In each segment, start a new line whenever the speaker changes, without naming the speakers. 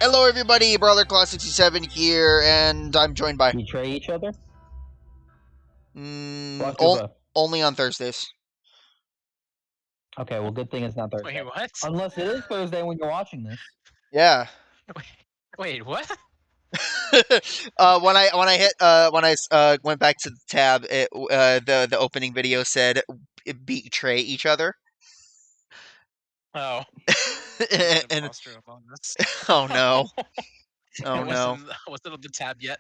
Hello everybody, Brother Claw 67 here, and I'm joined by...
Betray each other?
Only on Thursdays.
Okay, well, good thing it's not Thursday.
Wait, what?
Unless it is Thursday when you're watching this.
Yeah.
Wait, what?
when I went back to the tab, the opening video said betray each other.
Oh.
and oh no. Oh no.
Was it on the tab yet?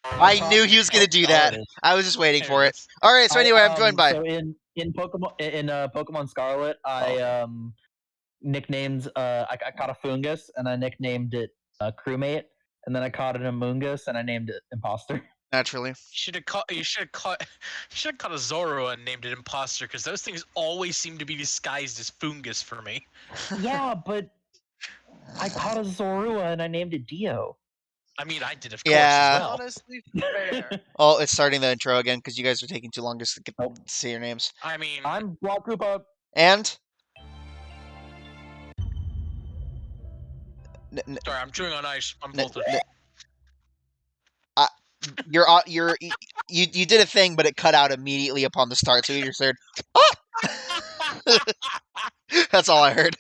I knew he was gonna do that. I was just waiting for it. All right. So anyway, I'm joined by.
So in Pokemon Scarlet, I nicknamed I caught a Fungus and I nicknamed it Crewmate, and then I caught an Amoongus and I named it Imposter.
Naturally.
You should have caught a Zorua and named it Imposter, because those things always seem to be disguised as Fungus for me.
Yeah, but I caught a Zorua and I named it Dio.
I mean, I did, of course, as well.
Honestly, fair.
Oh, it's starting the intro again because you guys are taking too long just to say your names.
I mean,
I'm Block Group Up.
And?
Sorry, I'm chewing on ice. I'm bolted.
You did a thing, but it cut out immediately upon the start, so you just heard, oh! That's all I heard.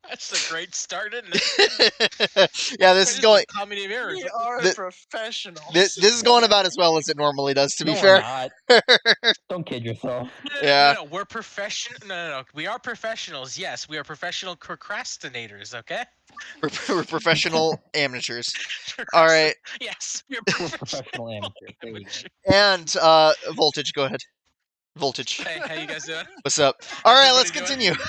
That's a great start, isn't it?
Yeah, this is going.
Comedy of errors.
We are professionals.
This is going about as well as it normally does. To be
No,
fair,
we're not. Don't kid yourself.
Yeah.
No, we're professional. No. We are professionals. Yes, we are professional procrastinators. Okay.
We're professional amateurs. All right.
Yes, we're
Professional amateurs.
And Voltage, go ahead. Voltage.
Hey, how you guys doing?
What's up? All right,
How's
let's
everybody
continue.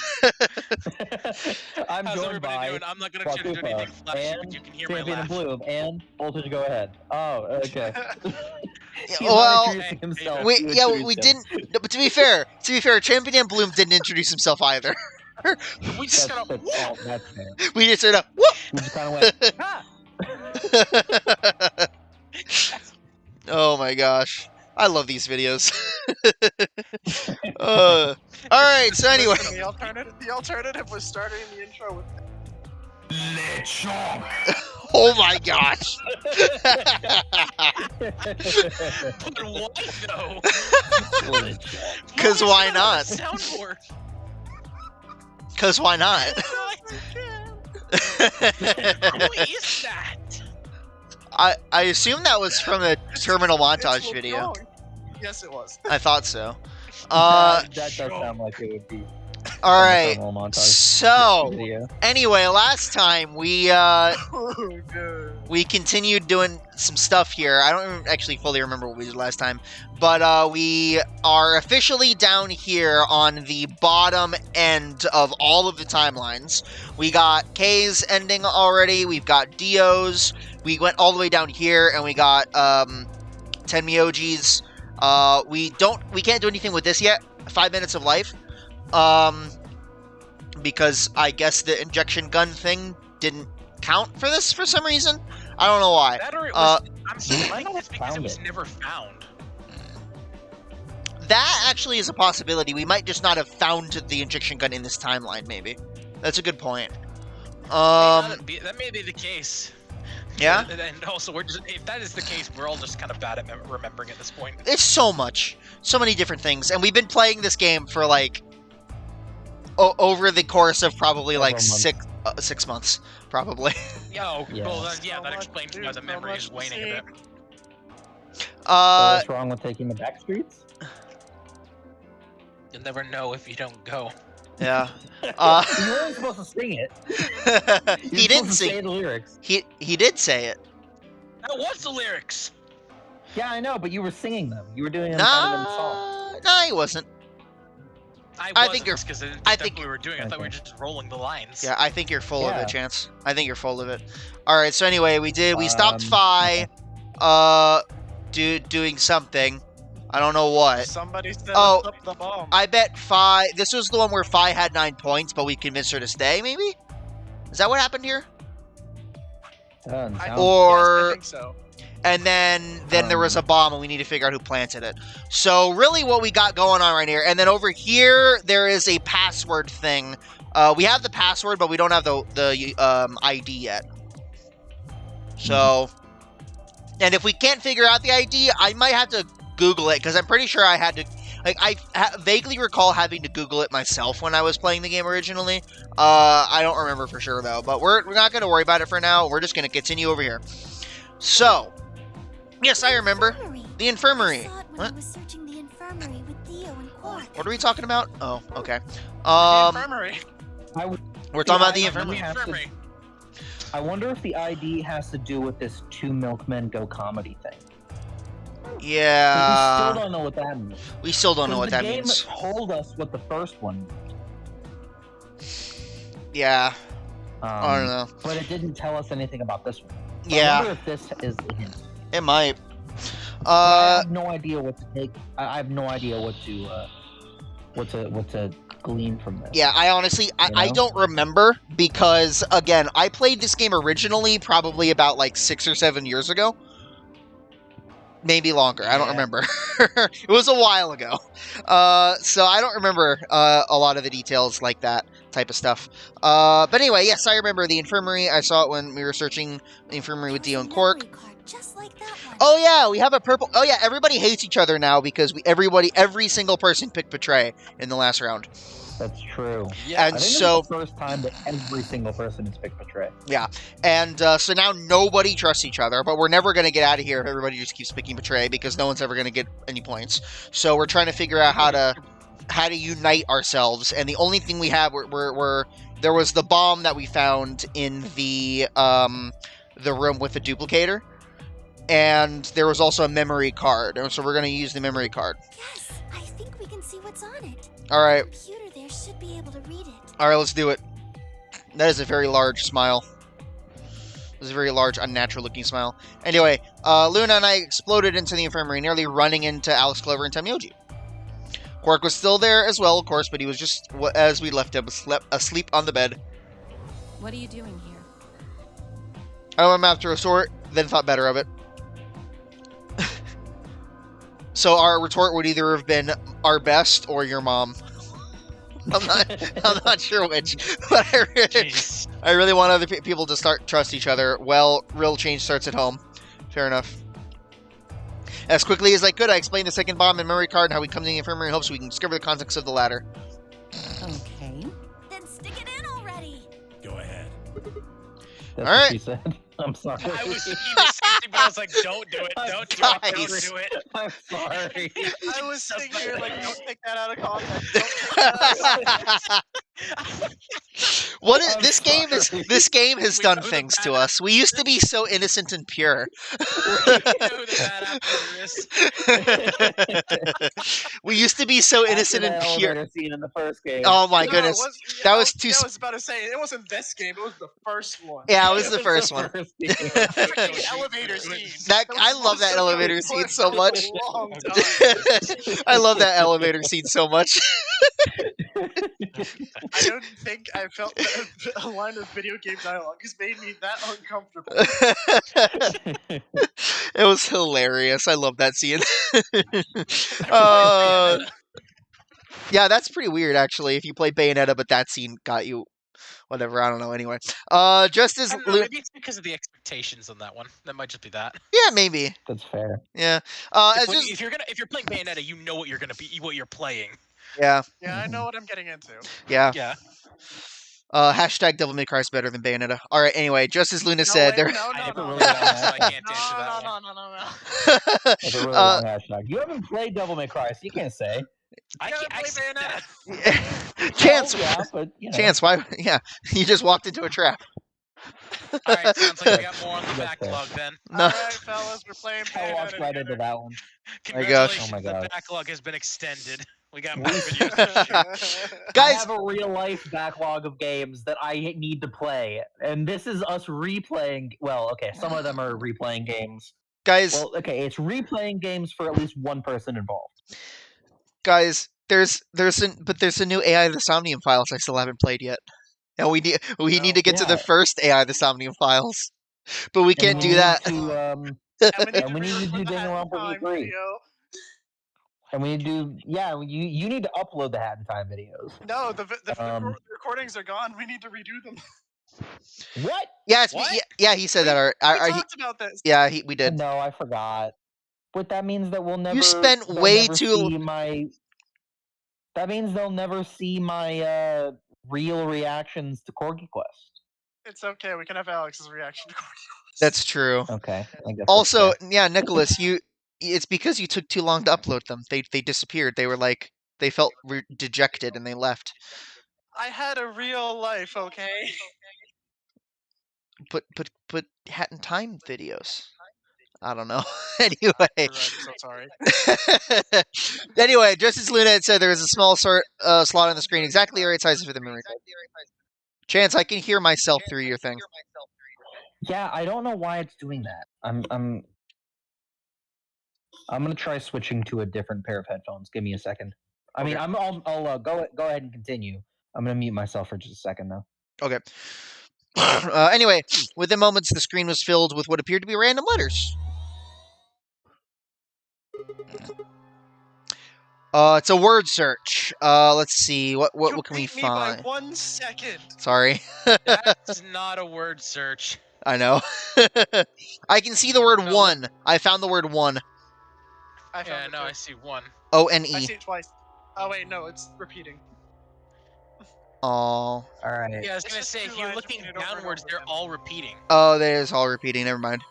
I'm
How's
joined
everybody
by
doing? I'm not gonna do anything flashy, but you can hear my
Champion
laugh.
in Bloom and Voltage. Go ahead. Oh, okay.
Well,
we
didn't. But to be fair, Champion in Bloom didn't introduce himself either.
We just got up.
That's fair.
We just heard a whoop.
We just kind of went. Ah!
Oh my gosh. I love these videos. All right, so anyway.
The alternative was starting the intro with
Lechonk.
Oh my gosh.
But why though?
Because why not?
Soundboard.
Because why not?
Who is that?
I assume that was from a terminal montage video.
Yes, it was.
I thought so.
That does sound like it would be.
All right. So
Video.
anyway, last time we continued doing some stuff here. I don't actually fully remember what we did last time, but we are officially down here on the bottom end of all of the timelines. We got K's ending already. We've got Dio's. We went all the way down here, and we got 10 Miyojis. We can't do anything with this yet. 5 minutes of life. Because I guess the injection gun thing didn't count for this for some reason. I don't know why.
That or it was, I'm surprised it's because it was never found.
That actually is a possibility. We might just not have found the injection gun in this timeline, maybe. That's a good point.
That may be the case.
Yeah?
And also, if that is the case, we're all just kind of bad at remembering at this point.
It's so much. So many different things. And we've been playing this game for, like, over the course of probably, like, 6 months, probably.
Well,
Yeah.
that explains why the memory is waning a bit.
So what's wrong with taking the back streets?
You'll never know if you don't go.
Yeah.
You weren't supposed to sing it.
He didn't
say
sing.
the lyrics.
He did say it.
That was the lyrics.
Yeah, I know, but you were singing them. You were doing them kind of in the song.
No, he wasn't.
I think you're because I think we were doing. I thought we were just rolling the lines.
Yeah, I think you're full of it, Chance. I think you're full of it. All right, so anyway, we stopped Fi, doing something. I don't know what.
Somebody set
up
the bomb.
I bet Fi. This was the one where Fi had 9 points, but we convinced her to stay. Maybe. Is that what happened here?
Yes, I think so.
and then there was a bomb, and we need to figure out who planted it. So really, what we got going on right here, and then over here there is a password thing. We have the password, but we don't have the ID yet. So, and if we can't figure out the ID, I might have to Google it, because I'm pretty sure I had to. Like, I vaguely recall having to Google it myself when I was playing the game originally. I don't remember for sure, though. But we're not going to worry about it for now. We're just going to continue over here. So, yes, I remember. The infirmary. What?
I was searching the infirmary with Theo and Quark.
What are we talking about? Oh, okay.
The infirmary.
We're talking about the
I
infirmary.
have to-
Infirmary.
I wonder if the ID has to do with this two milkmen go comedy thing. We still
Yeah.
don't know what that means.
We still don't know what that
The game
means.
told us what the first one
Yeah.
meant.
I don't know.
But it didn't tell us anything about this one. So I
Yeah.
wonder if this is the hint.
It might.
I have no idea what to take. I have no idea what to glean from this.
Yeah, I honestly, I
know?
don't remember, because, again, I played this game originally probably about, like, 6 or 7 years ago. Maybe longer, I don't
Yeah.
remember. It was a while ago. So I don't remember a lot of the details like that type of stuff. But anyway, yes, I remember the infirmary. I saw it when we were searching the infirmary with Dio and Quark.
Memory card, just like that one.
Oh yeah, we have a purple. Oh yeah, everybody hates each other now because every single person picked Betray in the last round.
That's true.
Yeah.
And
I think
so,
it's the first time that every single person has picked Betray.
and so now nobody trusts each other, but we're never going to get out of here if everybody just keeps picking Betray, because no one's ever going to get any points. So we're trying to figure out how to unite ourselves, and the only thing we have, there was the bomb that we found in the room with the duplicator, and there was also a memory card, and so we're going to use the memory card.
Yes, I think we can see what's on it.
All right.
The computer there should be able to read it.
All right, let's do it. That is a very large smile. This is a very large, unnatural-looking smile. Anyway, Luna and I exploded into the infirmary, nearly running into Alex, Clover, and Tamioji. Quark was still there as well, of course, but he was just, as we left him, asleep on the bed.
What are you doing here?
I went after a sort, then thought better of it. So our retort would either have been our best or your mom. I'm not sure which, but
Jeez.
I really want other people to start trust each other. Well, real change starts at home. Fair enough. As quickly as I could, I explained the second bomb and memory card and how we come to the infirmary in hopes we can discover the context of the latter.
Okay.
Then stick it in already.
Go ahead.
That's
All right.
what she said. I'm sorry.
I was thinking the same thing, but I was like, don't do it, don't do it, don't
Guys.
do it.
I'm sorry.
I was sitting here like, don't take that out of context. Don't take that out of
What is
I'm
this game is
sorry.
this game has
We
done
know the
things to
bad-
us. We used to be so innocent and pure.
You know who the bad actor is.
We used to be so innocent
After
and
that
pure.
elevator scene in the first game.
Oh my
No,
goodness.
it was,
That was too
I
s-
was about to say it wasn't this game. It was the first one.
Yeah, it was the first one.
first game.
The elevator scene.
That
was
I love that
also
elevator
going
scene
on
so
for
much.
A long time.
I love that elevator scene so much.
I don't think I felt that a line of video game dialogue has made me that uncomfortable.
It was hilarious. I love that scene. uh, yeah, that's pretty weird actually. If you play Bayonetta, but that scene got you. Whatever, I don't know. Anyway, just as
I don't know, maybe it's because of the expectations on that one. That might just be that.
yeah, maybe,
That's fair.
yeah.
If,
As
when-
just,
if you're playing Bayonetta, you know what you're gonna be, what you're playing.
yeah,
Yeah, I know what I'm getting into.
yeah.
Yeah.
Hashtag Devil May Cry is better than Bayonetta. All right. Anyway, just as Luna
No,
said,
wait,
there.
no,
I
no,
never
no,
really
no,
got that, so I
no,
can't answer that
no,
one.
no, no, no.
That's a really
Uh,
long hashtag. You haven't played Devil May Cry, so you can't say.
I
You
can't.
gotta play
I,
Bayonetta.
Chance,
Oh, yeah, but you know.
Chance. Why? Yeah, you just walked into a trap.
all right, sounds like we got more on the
That's fair.
backlog then.
No.
Alright, fellas, we're playing
I walked
Bayonetta
right into
together.
that one.
My gosh.
Congratulations,
Oh my
the
God.
backlog has been extended. We got
We-
more videos. to shoot.
I
Guys,
have a real life backlog of games that I need to play, and this is us replaying. Well, okay, some of them are replaying games.
guys,
Well, okay, it's replaying games for at least one person involved.
guys. There's a new AI the Somnium files I still haven't played yet. And we need to get to the
Yeah.
first AI the Somnium files, but we can't
And
do
we
that.
need to, And we need to do Danganronpa
Time
V3.
video.
And we need to do, you need to upload the Hat in Time videos.
No, the
Um,
recordings are gone. We need to redo them.
What?
Yeah, it's me.
What?
Yeah, he said that.
We talked about this.
Yeah, we did.
No, I forgot. But that means that we'll never.
spent
they'll
way
never
too-
see my. That means they'll never see my real reactions to Corgi Quest.
It's okay. We can have Alex's reaction to
That's true.
Okay. I guess that's
Also,
fair.
yeah, Nicholas, it's because you took too long to upload them. They disappeared. They were like they felt dejected and they left.
I had a real life, okay?
But Hat in Time videos. I don't know. Anyway.
I'm so sorry.
Anyway, just as Luna had said, there is a small slot on the screen, exactly the right size for the memory card. Chance, I can hear myself through your thing.
Yeah, I don't know why it's doing that. I'm gonna try switching to a different pair of headphones. Give me a second. I mean,
Okay.
I'll go ahead and continue. I'm gonna mute myself for just a second though.
Okay. Anyway, within moments, the screen was filled with what appeared to be random letters. It's a word search. Let's see. What
You
can we
beat me by
find?
1 second.
Sorry.
That's not a word search.
I know. I can see the word
No,
one. I found the word one.
I found
Yeah,
it
no,
too.
I see one.
ONE.
I see it twice. Oh wait, no, it's repeating.
Oh.
All right.
Yeah, I was
It's
gonna
just
say,
two
if you're
lines
looking
repeated over and
downwards,
over
they're
again.
all repeating.
Oh, that is all repeating. Never mind.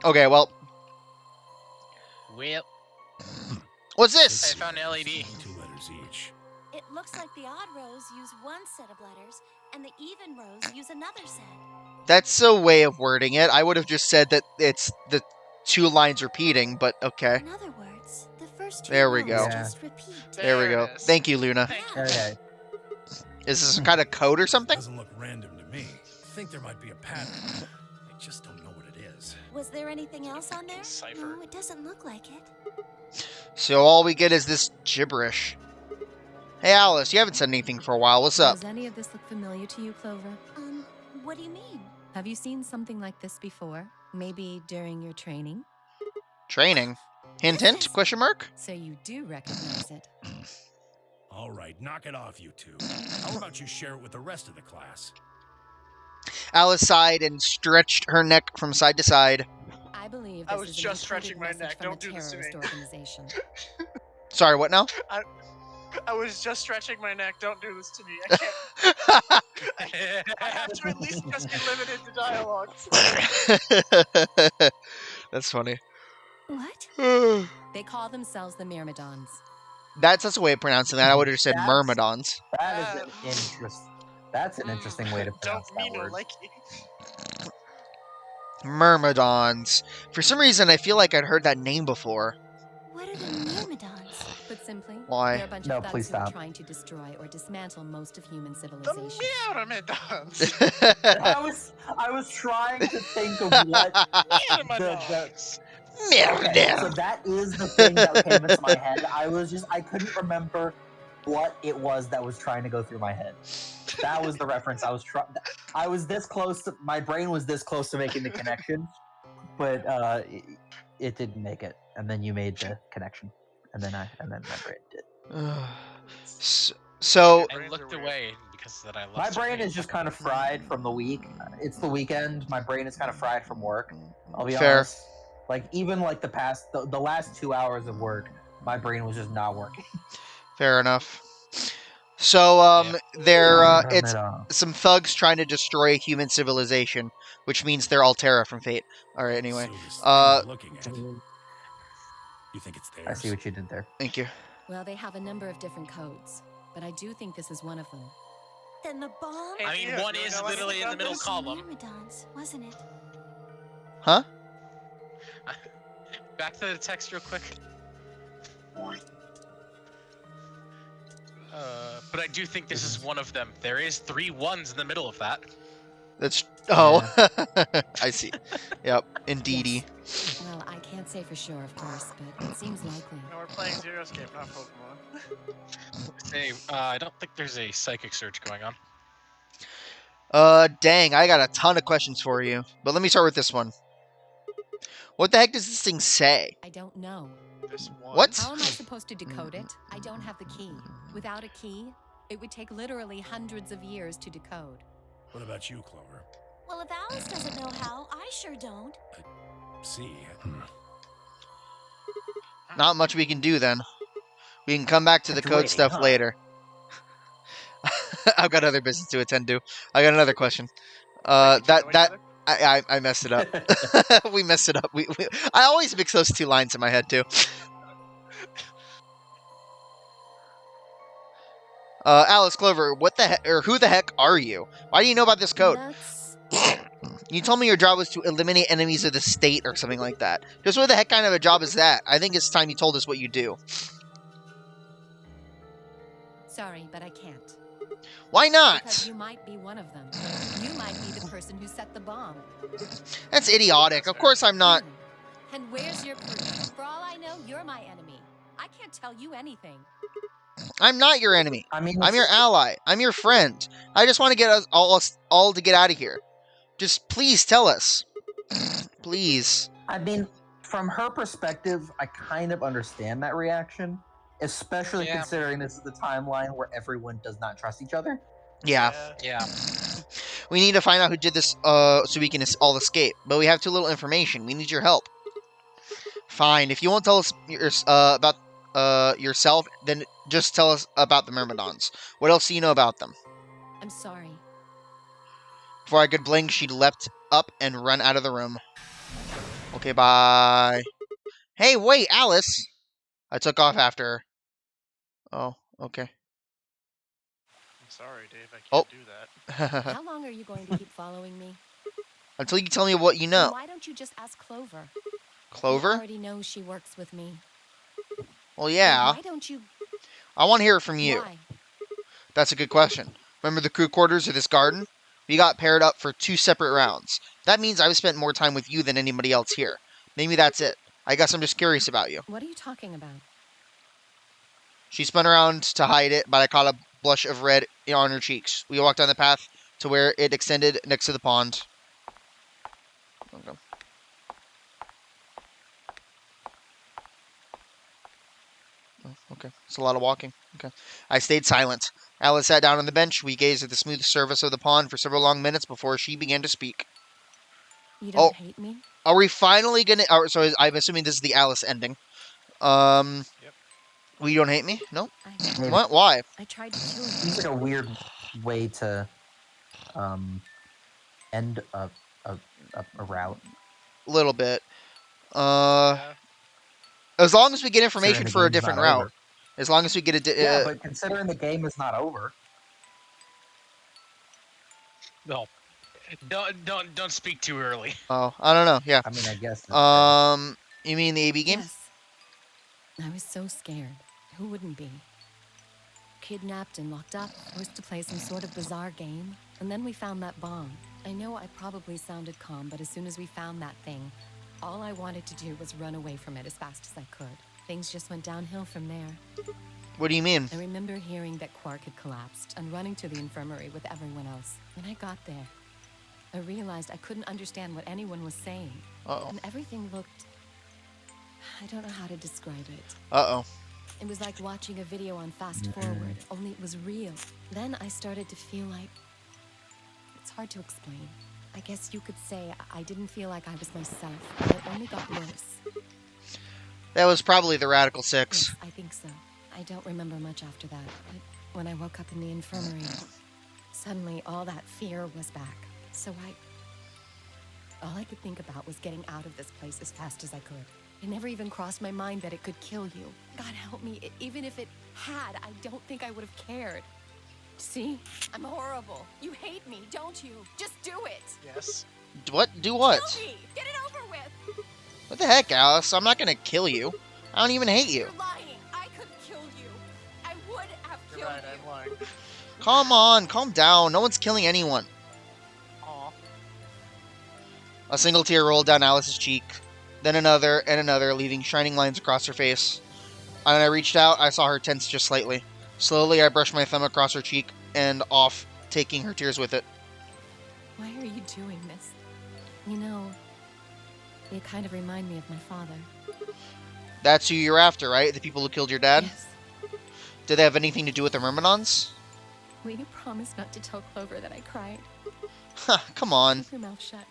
Okay, well,
Well,
what's
I
this?
found an LED.
2 letters each.
It looks like the odd rows use one set of letters, and the even rows use another set.
That's a way of wording it. I would have just said that it's the 2 lines repeating, but okay.
In other words, the first two
There we
rows
go.
Yeah.
just repeat.
There we
There
go.
it is.
Thank you, Luna.
Thank
Yeah.
Okay.
Is this a kind of code or something?
Doesn't look random to me. I think there might be a pattern. I just don't know what it is.
Was there anything else on there?
Cipher.
No, it doesn't look like it.
So all we get is this gibberish. Hey, Alice, you haven't said anything for a while. What's up?
Does any of this look familiar to you, Clover?
What do you mean?
Have you seen something like this before? Maybe during your training?
Training? Hint, hint? Question mark?
So you do recognize it.
All right, knock it off, you two. How about you share it with the rest of the class?
Alice sighed and stretched her neck from side to side.
I believe
I
this
was
is an
just
encoded
stretching my
message
neck.
from a
Don't do this to me.
terrorist organization.
Sorry, what now?
I was just stretching my neck. Don't do this to me. I can't. I have to at least just be limited to dialogue.
That's funny.
What?
They call themselves the Myrmidons.
That's a way of pronouncing that. I would have just said
That's-
myrmidons.
That is an That's an interesting way to pronounce
Don't
that
mean no
word.
like
Myrmidons. For some reason, I feel like I'd heard that name before.
What are the Myrmidons?
Put simply,
Why?
they're a bunch
No,
of thugs
please
who are
stop.
trying to destroy or dismantle most of human
the
civilization.
Myrmidons.
I was trying to think of what
Myrmidons.
Okay, so that is the thing that came into my head. I couldn't remember what it was that was trying to go through my head. That was the reference I was trying. I was this close. My brain was this close to making the connection, but it didn't make it. And then you made the connection, and then my brain did.
So,
I looked away because that I lost.
My brain is just kind of fried from the week. It's the weekend. My brain is kind of fried from work. I'll be
Fair.
honest. Like even like the last 2 hours of work, my brain was just not working.
fair enough. So, it's
Myrmidon.
some thugs trying to destroy human civilization, which means they're Altera from Fate. All right, anyway.
So this thing
uh,
we're looking at, you think it's theirs?
I see what you did there.
Thank you.
Well, they have a number of different codes, but I do think this is one of them.
Then the bomb?
Hey,
I mean,
Theo,
one
you
is
know
literally in the
anything
middle
about
column.
Myrmidons, wasn't it?
Huh?
Back to the text real quick. But I do think this is one of them. There is 3 1s in the middle of that.
That's I see. Yep, indeedy.
Well, I can't say for sure, of course, but it seems likely.
No, we're playing Zero Escape, not Pokemon.
Say, I don't think there's a psychic search going on.
Dang, I got a ton of questions for you. But let me start with this one. What the heck does this thing say?
I don't know.
This one.
What?
How am I supposed to decode it? I don't have the key. Without a key, it would take literally hundreds of years to decode.
What about you, Clover?
Well, if Alice doesn't know how, I sure don't.
See.
Not much we can do then. We can come back to the
After
code
waiting,
stuff
huh?
later. I've got other business to attend to. I got another question.
Wait, did you know each
That
other?
I messed it up. We messed it up. I always mix those two lines in my head too. Alice Clover, what the heck, or who the heck are you? Why do you know about this code?
That's
You told me your job was to eliminate enemies of the state or something like that. Just what the heck kind of a job is that? I think it's time you told us what you do.
sorry, but I can't.
Why
Because
not?
you might be one of them. You might be the person who set the bomb.
That's idiotic. Of course I'm not.
And where's your proof? For all I know, you're my enemy. I can't tell you anything.
I'm not your enemy.
I mean,
I'm your ally. I'm your friend. I just want to get us all to get out of here. Just please tell us. Please.
I mean, from her perspective, I kind of understand that reaction, especially
Yeah.
considering this is the timeline where everyone does not trust each other.
Yeah.
Yeah.
We need to find out who did this so we can all escape. But we have too little information. We need your help. Fine. If you won't tell us about yourself, then just tell us about the Myrmidons. What else do you know about them?
I'm sorry.
Before I could blink, she leapt up and run out of the room. Okay, bye. Hey, wait, Alice! I took off after her. Oh, okay.
I'm sorry, Dave. I
Oh.
can't do that.
How long are you going to keep following me?
Until you tell me what you
Then
know.
why don't you just ask Clover? You
Clover?
already know she works with me.
Well,
Then
yeah.
why don't you?
I want to hear it from you.
Why?
That's a good question. Remember the crew quarters of this garden? We got paired up for 2 separate rounds. That means I've spent more time with you than anybody else here. Maybe that's it. I guess I'm just curious about you.
What are you talking about?
She spun around to hide it, but I caught a blush of red on her cheeks. We walked down the path to where it extended next to the pond. Okay. Oh, okay. It's a lot of walking. Okay. I stayed silent. Alice sat down on the bench. We gazed at the smooth surface of the pond for several long minutes before she began to speak.
You
Oh.
don't hate me?
Are we finally gonna? So I'm assuming this is the Alice ending.
Yep.
We don't hate me? No.
Maybe.
What? Why?
I tried to kill you.
Seems like a weird way to end a route.
A little bit.
Yeah.
As long as we get
Considering
information
the
for a
game's
different
not
route.
over.
As long as we get a.
Yeah, but considering the game is not over,
No. Don't speak too early.
Oh, I don't know. Yeah.
I mean, I guess. That's
You mean the AB game?
Yes. I was so scared. Who wouldn't be? Kidnapped and locked up, forced to play some sort of bizarre game. And then we found that bomb. I know I probably sounded calm, but as soon as we found that thing, all I wanted to do was run away from it as fast as I could. Things just went downhill from there.
What do you mean?
I remember hearing that Quark had collapsed and running to the infirmary with everyone else. When I got there, I realized I couldn't understand what anyone was saying.
Uh-oh.
And everything looked... I don't know how to describe it.
Uh-oh.
It was like watching a video on fast forward, only it was real. Then I started to feel like... It's hard to explain. I guess you could say I didn't feel like I was myself, and it only got worse.
That was probably the Radical 6.
Yes, I think so. I don't remember much after that, but when I woke up in the infirmary, suddenly all that fear was back. So all I could think about was getting out of this place as fast as I could. It never even crossed my mind that it could kill you. God help me, even if it had, I don't think I would have cared. See? I'm horrible. You hate me, don't you? Just do it!
Yes.
What? Do what?
Kill me! Get it over with!
What the heck, Alice? I'm not gonna kill you. I don't even hate you.
You're lying! I could kill you! I would have
You're
killed
right.
you!
I'm lying.
Come on, calm down. No one's killing anyone.
Aw.
A single tear rolled down Alice's cheek, then another and another, leaving shining lines across her face. When I reached out, I saw her tense just slightly. Slowly, I brushed my thumb across her cheek and off, taking her tears with it.
Why are you doing this? You know, you kind of remind me of my father.
That's who you're after, right? The people who killed your dad?
Yes.
Did they have anything to do with the Myrmidons?
Will you promise not to tell Clover that I cried?
Come on.
Keep your mouth shut.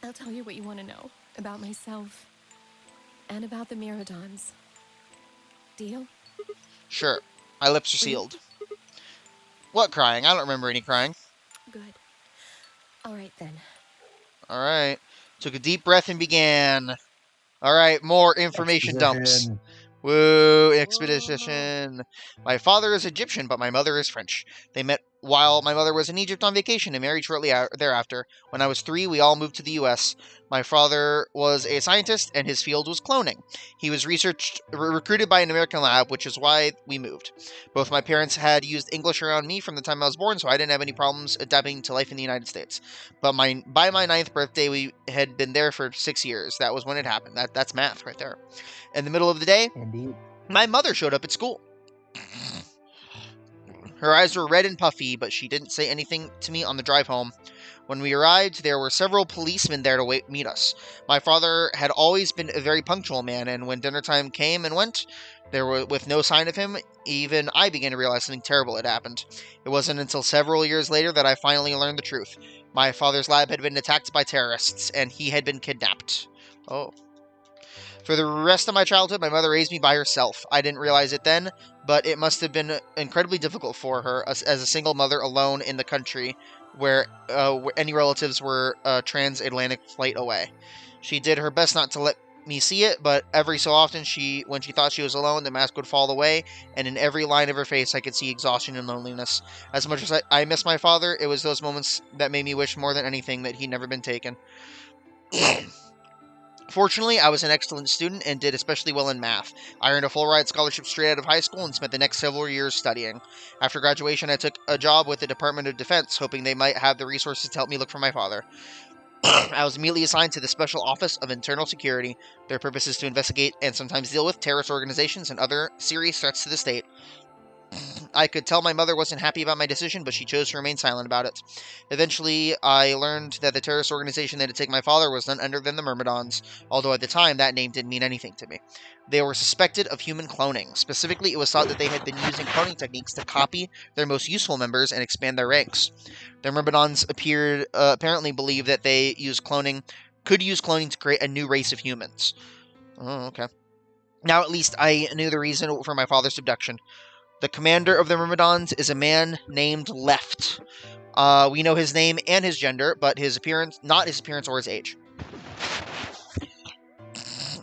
I'll tell you what you want to know about myself and about the Myrmidons. Deal?
Sure. My lips are sealed. What crying? I don't remember any crying.
Good. All right then.
Alright. Took a deep breath and began. Alright, more information dumps.
Exposition.
Woo, expedition. My father is Egyptian, but my mother is French. They met while my mother was in Egypt on vacation and married shortly thereafter. When I was 3, we all moved to the U.S. My father was a scientist, and his field was cloning. He was recruited by an American lab, which is why we moved. Both my parents had used English around me from the time I was born, so I didn't have any problems adapting to life in the United States. But by my 9th birthday, we had been there for 6 years. That was when it happened. That's math right there. In the middle of the day,
Indeed.
my mother showed up at school. Her eyes were red and puffy, but she didn't say anything to me on the drive home. When we arrived, there were several policemen there to meet us. My father had always been a very punctual man, and when dinner time came and went, with no sign of him, even I began to realize something terrible had happened. It wasn't until several years later that I finally learned the truth. My father's lab had been attacked by terrorists, and he had been kidnapped. Oh. For the rest of my childhood, my mother raised me by herself. I didn't realize it then, but it must have been incredibly difficult for her as a single mother alone in the country where any relatives were a transatlantic flight away. She did her best not to let me see it, but every so often, when she thought she was alone, the mask would fall away, and in every line of her face, I could see exhaustion and loneliness. As much as I miss my father, it was those moments that made me wish more than anything that he'd never been taken. Fortunately, I was an excellent student and did especially well in math. I earned a full-ride scholarship straight out of high school and spent the next several years studying. After graduation, I took a job with the Department of Defense, hoping they might have the resources to help me look for my father. I was immediately assigned to the Special Office of Internal Security. Their purpose is to investigate and sometimes deal with terrorist organizations and other serious threats to the state. I could tell my mother wasn't happy about my decision, but she chose to remain silent about it. Eventually, I learned that the terrorist organization that had taken my father was none other than the Myrmidons, although at the time that name didn't mean anything to me. They were suspected of human cloning. Specifically, it was thought that they had been using cloning techniques to copy their most useful members and expand their ranks. The Myrmidons apparently believed that they could use cloning to create a new race of humans. Oh, okay. Now at least I knew the reason for my father's abduction. The commander of the Myrmidons is a man named Left. We know his name and his gender, but not his appearance or his age.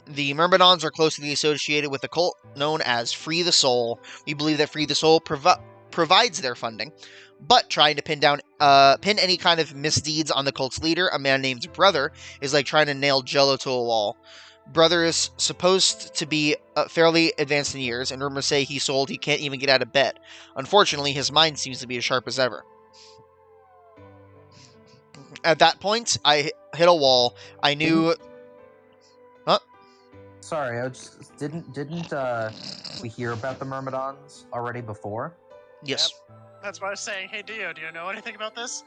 The Myrmidons are closely associated with a cult known as Free the Soul. We believe that Free the Soul provides their funding, but trying to pin any kind of misdeeds on the cult's leader, a man named Brother, is like trying to nail Jello to a wall. Brother is supposed to be fairly advanced in years, and rumors say he can't even get out of bed. Unfortunately, his mind seems to be as sharp as ever. At that point, I hit a wall. I knew... Huh?
Sorry, didn't we hear about the Myrmidons already before?
Yes.
That's why I was saying, hey Dio, do you know anything about this?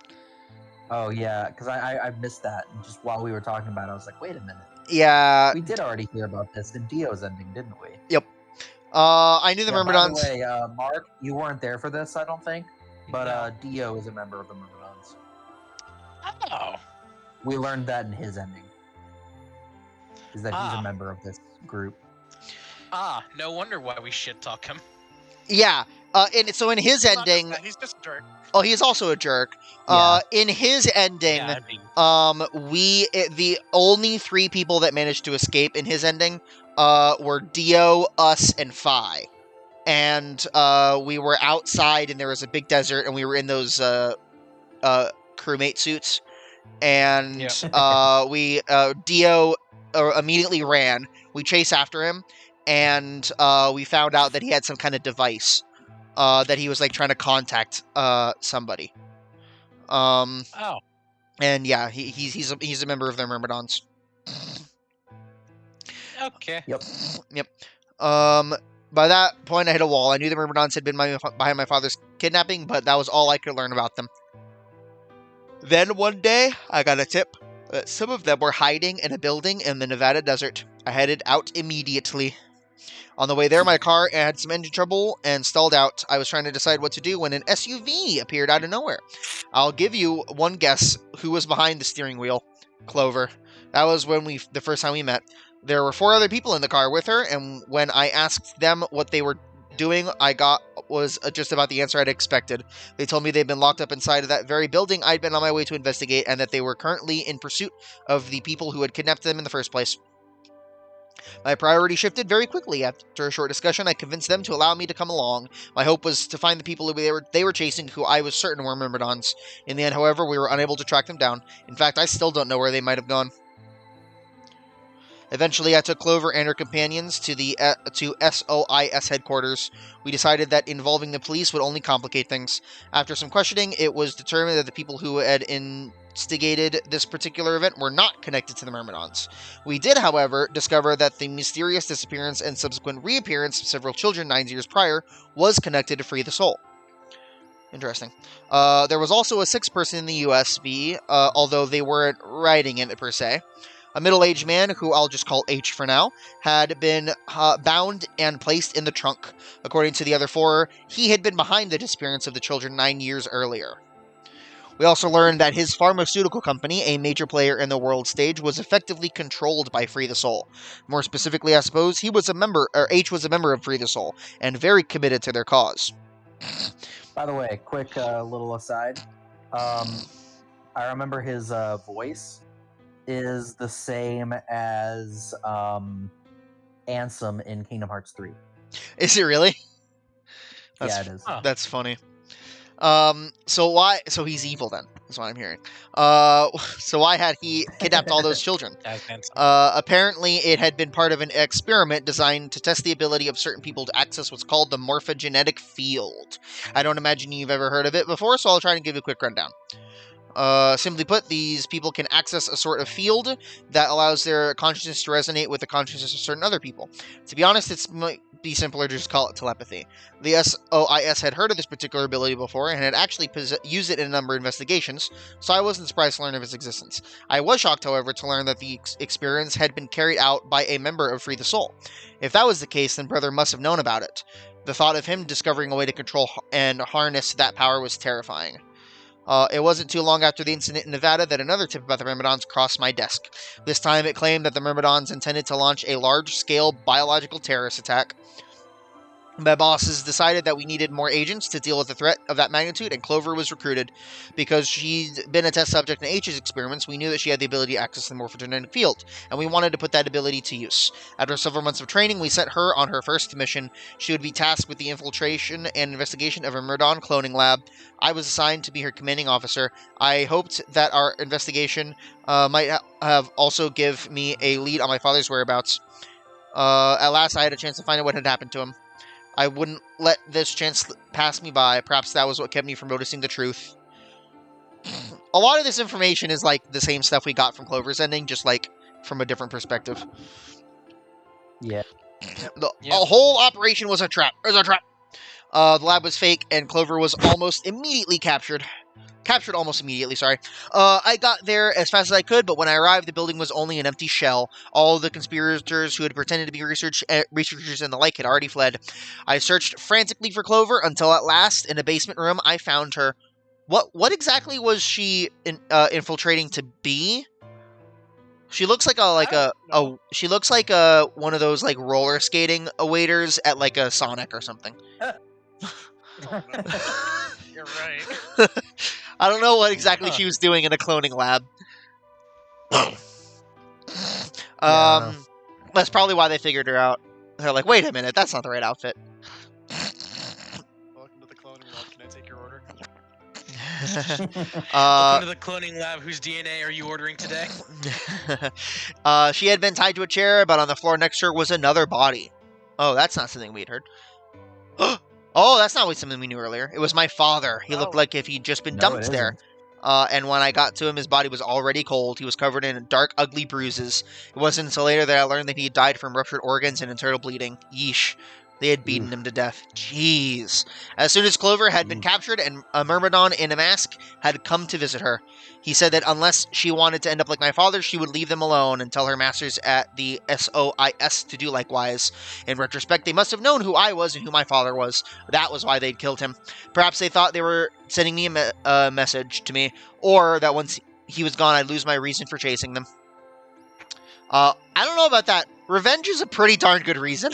Oh yeah, because I missed that. And just while we were talking about it, I was like, wait a minute.
Yeah.
We did already hear about this in Dio's ending, didn't we?
Yep. I knew the Myrmidons...
By the way, Mark, you weren't there for this, I don't think. But Dio is a member of the Myrmidons.
Oh.
We learned that in his ending. Is that he's a member of this group.
No wonder why we shit talk him.
Yeah. And so in his ending...
He's just a jerk.
Oh, he's also a jerk.
Yeah.
In his ending, the only 3 people that managed to escape in his ending were Dio, us, and Phi. And we were outside, and there was a big desert, and we were in those crewmate suits. And Dio immediately ran. We chased after him, and we found out that he had some kind of device. That he was like trying to contact somebody. And yeah, he's a member of the Myrmidons.
Okay.
Yep.
By that point, I hit a wall. I knew the Myrmidons had been behind my father's kidnapping, but that was all I could learn about them. Then one day, I got a tip that some of them were hiding in a building in the Nevada desert. I headed out immediately. On the way there, my car had some engine trouble and stalled out. I was trying to decide what to do when an SUV appeared out of nowhere. I'll give you one guess who was behind the steering wheel. Clover. That was the first time we met. There were 4 other people in the car with her, and when I asked them what they were doing, I got was just about the answer I'd expected. They told me they'd been locked up inside of that very building I'd been on my way to investigate, and that they were currently in pursuit of the people who had kidnapped them in the first place. My priority shifted very quickly. After a short discussion, I convinced them to allow me to come along. My hope was to find the people who they were chasing, who I was certain were Myrmidons. In the end, however, we were unable to track them down. In fact, I still don't know where they might have gone. Eventually, I took Clover and her companions to SOIS headquarters. We decided that involving the police would only complicate things. After some questioning, it was determined that the people who had instigated this particular event were not connected to the Myrmidons. We did, however, discover that the mysterious disappearance and subsequent reappearance of several children 9 years prior was connected to Free the Soul. Interesting. There was also a 6th person in the USB, although they weren't writing in it per se. A middle-aged man, who I'll just call H for now, had been bound and placed in the trunk. According to the other 4, he had been behind the disappearance of the children 9 years earlier. We also learned that his pharmaceutical company, a major player in the world stage, was effectively controlled by Free the Soul. More specifically, I suppose, H was a member of Free the Soul, and very committed to their cause.
By the way, quick little aside. I remember his voice is the same as Ansem in Kingdom Hearts 3.
Is it really?
Yeah, it is.
That's funny. So he's evil then, is what I'm hearing. So why had he kidnapped all those children? Apparently it had been part of an experiment designed to test the ability of certain people to access what's called the morphogenetic field. I don't imagine you've ever heard of it before, so I'll try and give you a quick rundown. Simply put, these people can access a sort of field that allows their consciousness to resonate with the consciousness of certain other people. To be honest, it might be simpler to just call it telepathy. The SOIS had heard of this particular ability before and had actually used it in a number of investigations, so I wasn't surprised to learn of its existence. I was shocked, however, to learn that the experience had been carried out by a member of Free the Soul. If that was the case, then Brother must have known about it. The thought of him discovering a way to control and harness that power was terrifying. It wasn't too long after the incident in Nevada that another tip about the Myrmidons crossed my desk. This time it claimed that the Myrmidons intended to launch a large-scale biological terrorist attack. My bosses decided that we needed more agents to deal with the threat of that magnitude, and Clover was recruited. Because she'd been a test subject in H's experiments, we knew that she had the ability to access the morphogenetic field, and we wanted to put that ability to use. After several months of training, we sent her on her first mission. She would be tasked with the infiltration and investigation of a Myrmidon cloning lab. I was assigned to be her commanding officer. I hoped that our investigation might have also give me a lead on my father's whereabouts. At last, I had a chance to find out what had happened to him. I wouldn't let this chance pass me by. Perhaps that was what kept me from noticing the truth. A lot of this information is like the same stuff we got from Clover's ending, just like from a different perspective.
Yeah.
The whole operation was a trap. It was a trap. The lab was fake, and Clover was almost immediately captured. Almost immediately, sorry. I got there as fast as I could, but when I arrived, the building was only an empty shell. All of the conspirators who had pretended to be researchers and the like had already fled. I searched frantically for Clover until at last, in a basement room, I found her. What exactly was she infiltrating to be? She looks like she looks like one of those like roller skating waiters at like a Sonic or something.
Oh, no. You're right.
I don't know what exactly she was doing in a cloning lab. That's probably why they figured her out. They're like, wait a minute, that's not the right outfit.
Welcome to the cloning lab. Can I take your order?
Welcome to the cloning lab. Whose DNA are you ordering today?
She had been tied to a chair, but on the floor next to her was another body. Oh, that's not something we'd heard. Oh, that's not something we knew earlier. It was my father. He looked like if he'd just been dumped there. And when I got to him, his body was already cold. He was covered in dark, ugly bruises. It wasn't until later that I learned that he had died from ruptured organs and internal bleeding. Yeesh. They had beaten him to death. Jeez. As soon as Clover had been captured and a Myrmidon in a mask had come to visit her, he said that unless she wanted to end up like my father, she would leave them alone and tell her masters at the SOIS to do likewise. In retrospect, they must have known who I was and who my father was. That was why they'd killed him. Perhaps they thought they were sending me a message to me, or that once he was gone, I'd lose my reason for chasing them. I don't know about that. Revenge is a pretty darn good reason.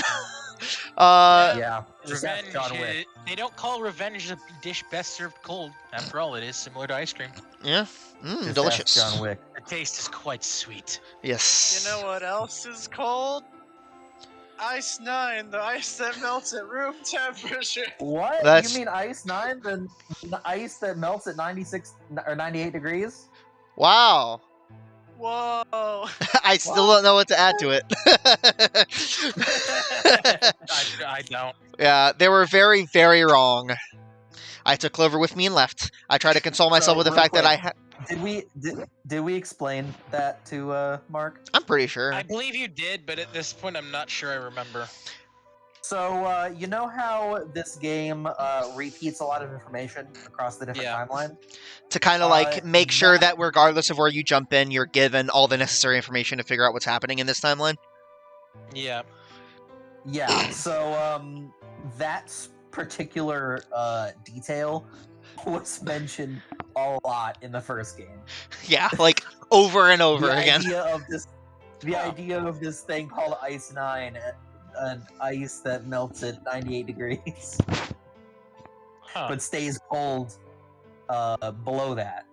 Yeah. Just ask
Revenge.
John Wick.
They don't call revenge a dish best served cold. After all, it is similar to ice cream.
Yeah.
Just
Delicious.
ask John Wick.
The taste is quite sweet.
Yes.
You know what else is cold? Ice 9, the ice that melts at room temperature.
What?
That's-
You mean Ice 9? The ice that melts at 96 or 98 degrees?
Wow.
Whoa.
I still don't know what to add to it.
I don't.
Yeah, they were very, very wrong. I took Clover with me and left. I tried to console myself
So,
with the
real
fact that
quick, Did we explain that to Mark?
I'm pretty sure.
I believe you did, but at this point, I'm not sure I remember.
So, you know how this game repeats a lot of information across the different
Yeah.
timelines?
To kind of like make sure
that-
that regardless of where you jump in, you're given all the necessary information to figure out what's happening in this timeline.
Yeah.
Yeah, so that particular detail was mentioned a lot in the first game.
Yeah, like over and over
the
again.
idea of this thing called Ice 9, an ice that melts at 98 degrees,
Huh.
but stays cold below that.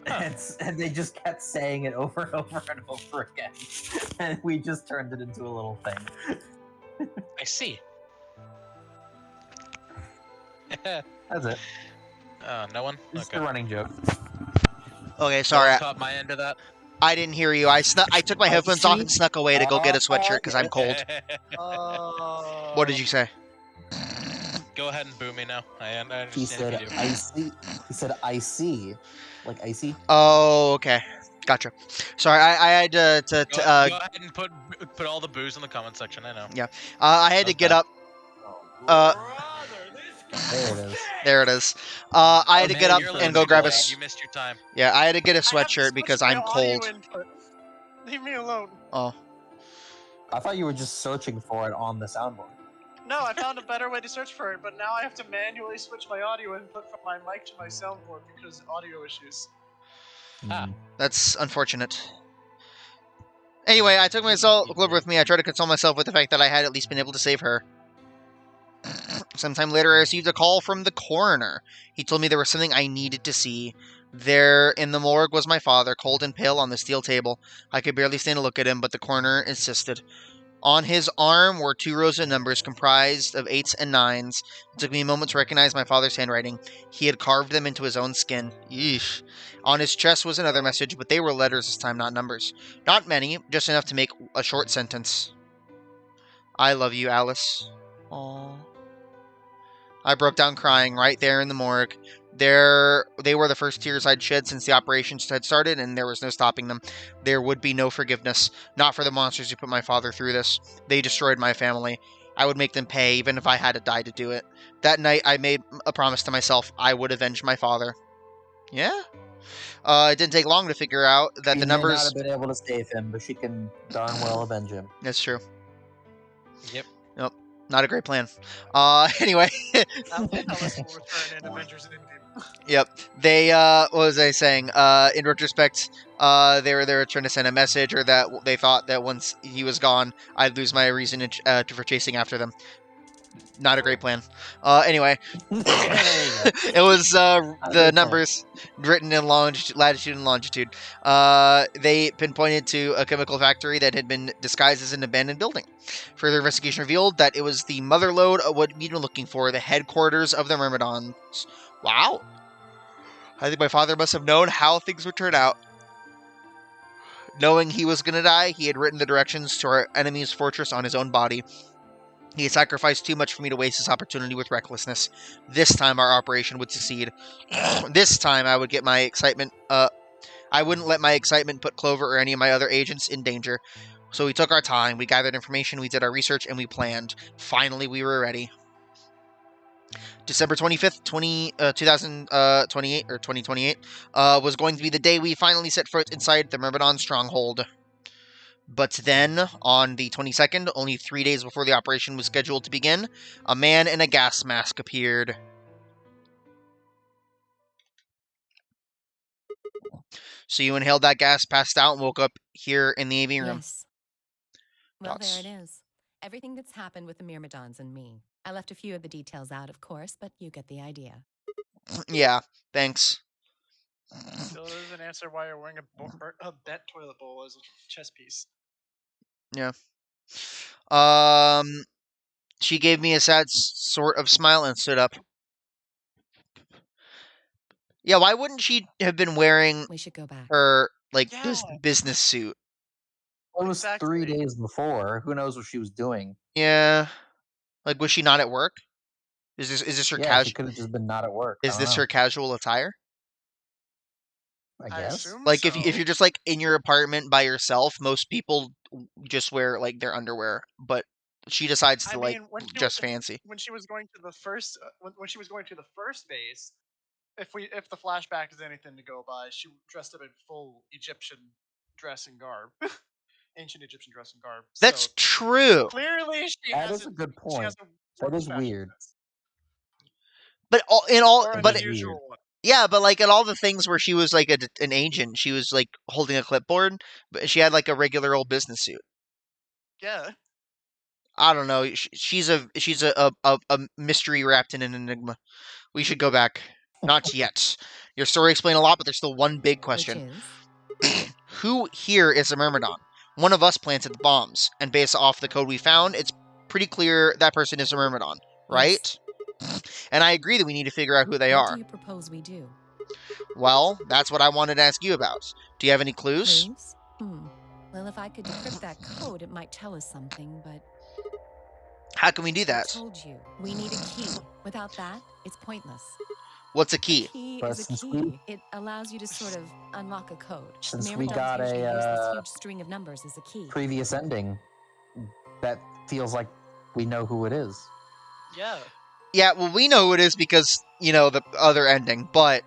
Huh.
And they just kept saying it over and over and over again. And we just turned it into a little thing.
I see.
That's it.
Oh, no one?
Just
Okay.
a running joke.
Okay, sorry,
No one caught my end of that.
I didn't hear you. I took my headphones off and snuck away to go get a sweatshirt because I'm cold. What did you say?
Go ahead and boo me now. I understand
He
if
said
you do.
icy. He said icy. Like icy?
Oh, okay. Gotcha. Sorry, I had to
Go ahead and put all the boos in the comment section. I know.
I had to get
Okay.
up.
There it is.
There it is. I had to
Man,
get up
you're
and go grab a.
late. You missed your time.
Yeah, I had to get a
I have to
sweatshirt
switch
because
my
I'm
audio
cold.
input. Leave me alone.
Oh,
I thought you were just searching for it on the soundboard.
No, I found a better way to search for it, but now I have to manually switch my audio input from my mic to my soundboard because of audio issues.
Ah.
that's unfortunate. Anyway, I took myself Clover with me. I tried to console myself with the fact that I had at least been able to save her. Sometime later, I received a call from the coroner. He told me there was something I needed to see. There in the morgue was my father, cold and pale on the steel table. I could barely stand to look at him, but the coroner insisted. On his arm were 2 rows of numbers comprised of 8s and 9s. It took me a moment to recognize my father's handwriting. He had carved them into his own skin. Yeesh. On his chest was another message, but they were letters this time, not numbers. Not many, just enough to make a short sentence. I love you, Alice. Aww. I broke down crying right there in the morgue. They were the first tears I'd shed since the operations had started, and there was no stopping them. There would be no forgiveness. Not for the monsters who put my father through this. They destroyed my family. I would make them pay, even if I had to die to do it. That night, I made a promise to myself I would avenge my father. Yeah? It didn't take long to figure out that the
She may not
numbers...
have been able to save him, but she can darn well avenge him.
That's true.
Yep.
Nope. Not a great plan. Anyway...
Alice will return in Avengers Endgame.
Yep. They what was I saying? In retrospect, they were trying to send a message, or that they thought that once he was gone, I'd lose my reason for chasing after them. Not a great plan. Anyway, it was the numbers written in latitude and longitude. They pinpointed to a chemical factory that had been disguised as an abandoned building. Further investigation revealed that it was the mother lode of what we'd been looking for, the headquarters of the Myrmidons. Wow. I think my father must have known how things would turn out. Knowing he was going to die, he had written the directions to our enemy's fortress on his own body. He had sacrificed too much for me to waste this opportunity with recklessness. This time our operation would succeed. This time I would get my excitement... I wouldn't let my excitement put Clover or any of my other agents in danger. So we took our time, we gathered information, we did our research, and we planned. Finally, we were ready. December 25th, 2028, or 2028, was going to be the day we finally set foot inside the Myrmidon stronghold. But then, on the 22nd, only 3 days before the operation was scheduled to begin, a man in a gas mask appeared. So you inhaled that gas, passed out, and woke up here in the AV room.
Yes. Well, there it is. Everything that's happened with the Myrmidons and me. I left a few of the details out, of course, but you get the idea.
Yeah, thanks.
Still doesn't answer why you're wearing a bent toilet bowl as a chess piece.
Yeah. She gave me a sad sort of smile and stood up. Yeah, why wouldn't she have been wearing
We should go back.
her, like,
Yeah.
business suit?
It was 3
Exactly.
days before. Who knows what she was doing?
Yeah. Like, was she not at work? Is this her
Yeah, she could have just been not at work. I
Is
don't
this
know.
her casual attire?
I
I
guess.
assume
Like,
so.
if you're just, like, in your apartment by yourself, most people just wear, like, their underwear. But she decides to,
when she
just
was,
fancy.
when she was going to the first when she was going to the first base, if the flashback is anything to go by, she dressed up in full Egyptian dress and garb, ancient Egyptian dress and garb.
That's
So
true.
clearly she
That
has
is a good
She has
point.
a
That
work
is
fashion
weird.
sense.
But
Or
That
but
is
unusual
weird.
one.
yeah, but like at all the things where she was like an agent, she was like holding a clipboard, but she had like a regular old business suit.
Yeah.
I don't know. She's a mystery wrapped in an enigma. We should go back. Not yet. Your story explained a lot, but there's still one big
Which
question.
is?
Who here is a Myrmidon? One of us planted the bombs, and based off the code we found, it's pretty clear that person is a Myrmidon, right? And I agree that we need to figure out who they
What
are.
do you propose we do?
Well, that's what I wanted to ask you about. Do you have any clues?
Clues? Well, if I could decrypt that code, it might tell us something, but
How can we do
I
that?
told you, we need a key. Without that, it's pointless.
What's a key?
Key
But
is a
since
key.
we-
It allows you to sort of unlock a code.
Since we
Myrmidons
got
usually use this
a
huge string of numbers as a key.
previous ending, that feels like we know who it is.
Yeah.
Yeah, well, we know who it is because, the other ending, but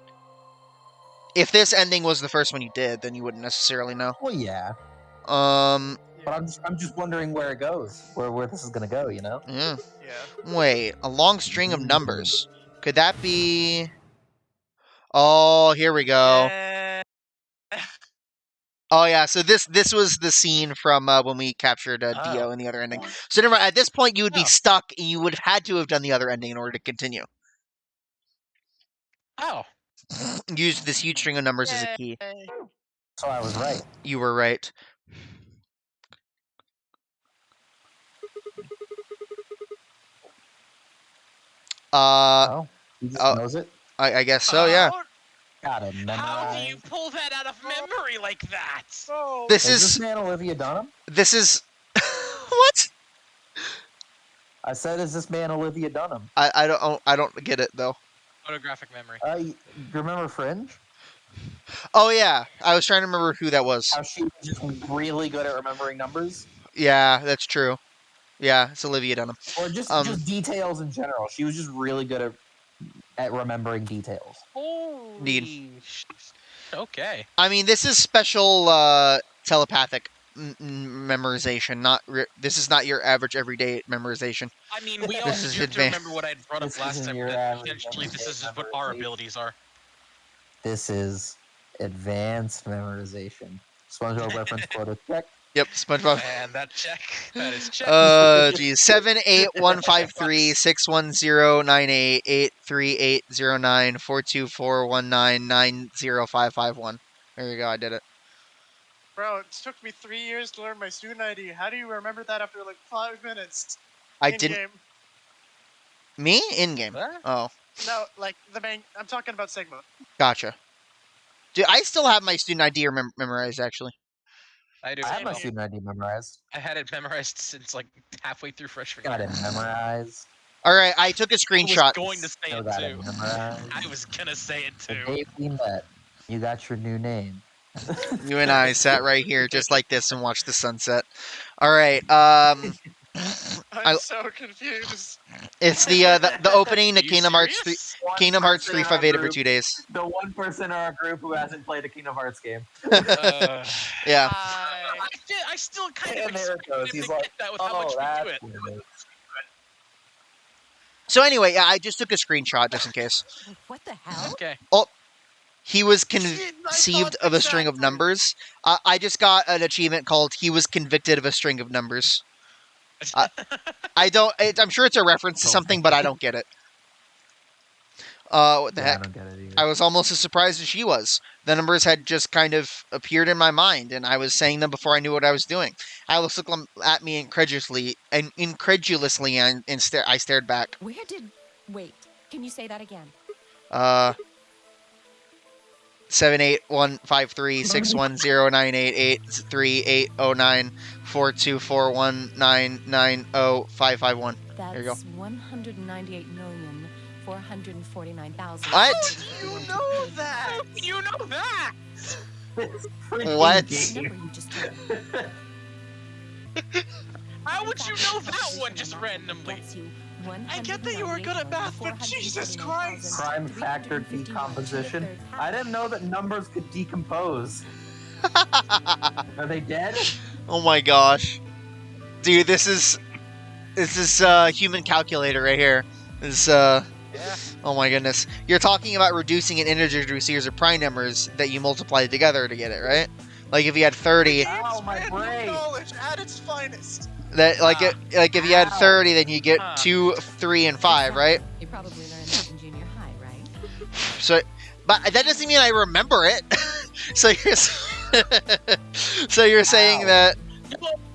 if this ending was the first one you did, then you wouldn't necessarily know.
Well, yeah,
But
but I'm just wondering where it goes, where this is gonna go.
yeah.
Yeah.
Wait, a long string of numbers. Could that be... Oh, here we go.
Yeah.
Oh yeah, so this was the scene from when we captured Dio in the other ending. So never mind, at this point you would be
Oh.
stuck, and you would have had to have done the other ending in order to continue.
Oh,
Use this huge string of numbers as a key.
Yay.
So I was right.
You were right.
Oh, he just
oh.
knows it.
I guess so, yeah.
Got it.
How do you
memorized.
pull that out of memory like that?
So
This
Is this
is...
man Olivia Dunham?
This is... What?
I said, is this man Olivia Dunham?
I don't get it, though.
Photographic memory.
You remember Fringe?
Oh, yeah. I was trying to remember who that was.
How she was just really good at remembering numbers,
Yeah, that's true. Yeah, it's Olivia Dunham.
or just details in general. She was just really good at remembering details.
Holy okay.
I mean, this is special telepathic memorization. This is not your average everyday memorization.
I mean, we
This
all
is
have to
advanced.
remember what I brought up
This
last
isn't
time.
your
That
average
essentially, this is
everyday
what our
memorization.
abilities are.
This is advanced memorization. SpongeBob reference quota check.
Yep, SpongeBob.
And that check. That is check.
Geez. 78153-610-98-83809-42419-90551. There you go, I did it.
bro, it took me 3 years to learn my student ID. How do you remember that after like 5 minutes?
I
In
didn't...
game.
Me? In-game.
What?
Oh,
No, like the main. I'm talking about Sigma.
gotcha. Dude, I still have my student ID memorized, actually.
I do.
I have my
well.
student ID memorized.
I had it memorized since like halfway through freshman
Got
year.
it memorized.
Alright, I took a
I was
screenshot.
going to say
Still
it
got it
too.
memorized.
I was gonna say it
The
too.
day we met, you got your new name.
You and I sat right here just like this and watched the sunset. All right.
I'm so confused.
It's the opening to
You
Kingdom Hearts 3,
serious?
Kingdom Hearts
person in
358
our
over
group-
2 days.
The one person in our group who hasn't played a Kingdom Hearts game.
Yeah.
I still kind of
And there it goes.
expected him
He's
to
like,
get that with how much
oh,
we do
that's
it.
what it is.
So anyway, yeah, I just took a screenshot just in case.
Wait, what the hell?
Okay.
He was
I
conceived
thought
of a string of
exactly.
numbers. I just got an achievement called "He was convicted of a string of numbers." I'm sure it's a reference to something, but I don't get it. What the
Yeah, I
heck?
don't get it either.
I was almost as surprised as she was. The numbers had just kind of appeared in my mind, and I was saying them before I knew what I was doing. Alice looked at me incredulously, and I stared back.
Where did. Wait, can you say that again?
7815361098838094241990551.
That's
There you go.
198,449,000.
What?
You know that.
You know that.
This freaking
What?
The
game.
number you just told me.
How would you know that one just randomly?
Gets you
I get that you were good at math, but Jesus Christ.
Prime factor decomposition. I didn't know that numbers could decompose. Are they dead?
Oh my gosh, dude, this is human calculator right here. This
Yeah.
oh my goodness, you're talking about reducing an integer to a series of prime numbers that you multiply together to get it, right? Like if you had 30,
Ow, my
Random
brain.
knowledge at its finest.
that like if you had
Ow.
30, then you get
Huh.
2, 3, and 5, right?
You probably learned that in junior high, right?
So, but that doesn't mean I remember it. so you're so you're saying
Ow.
that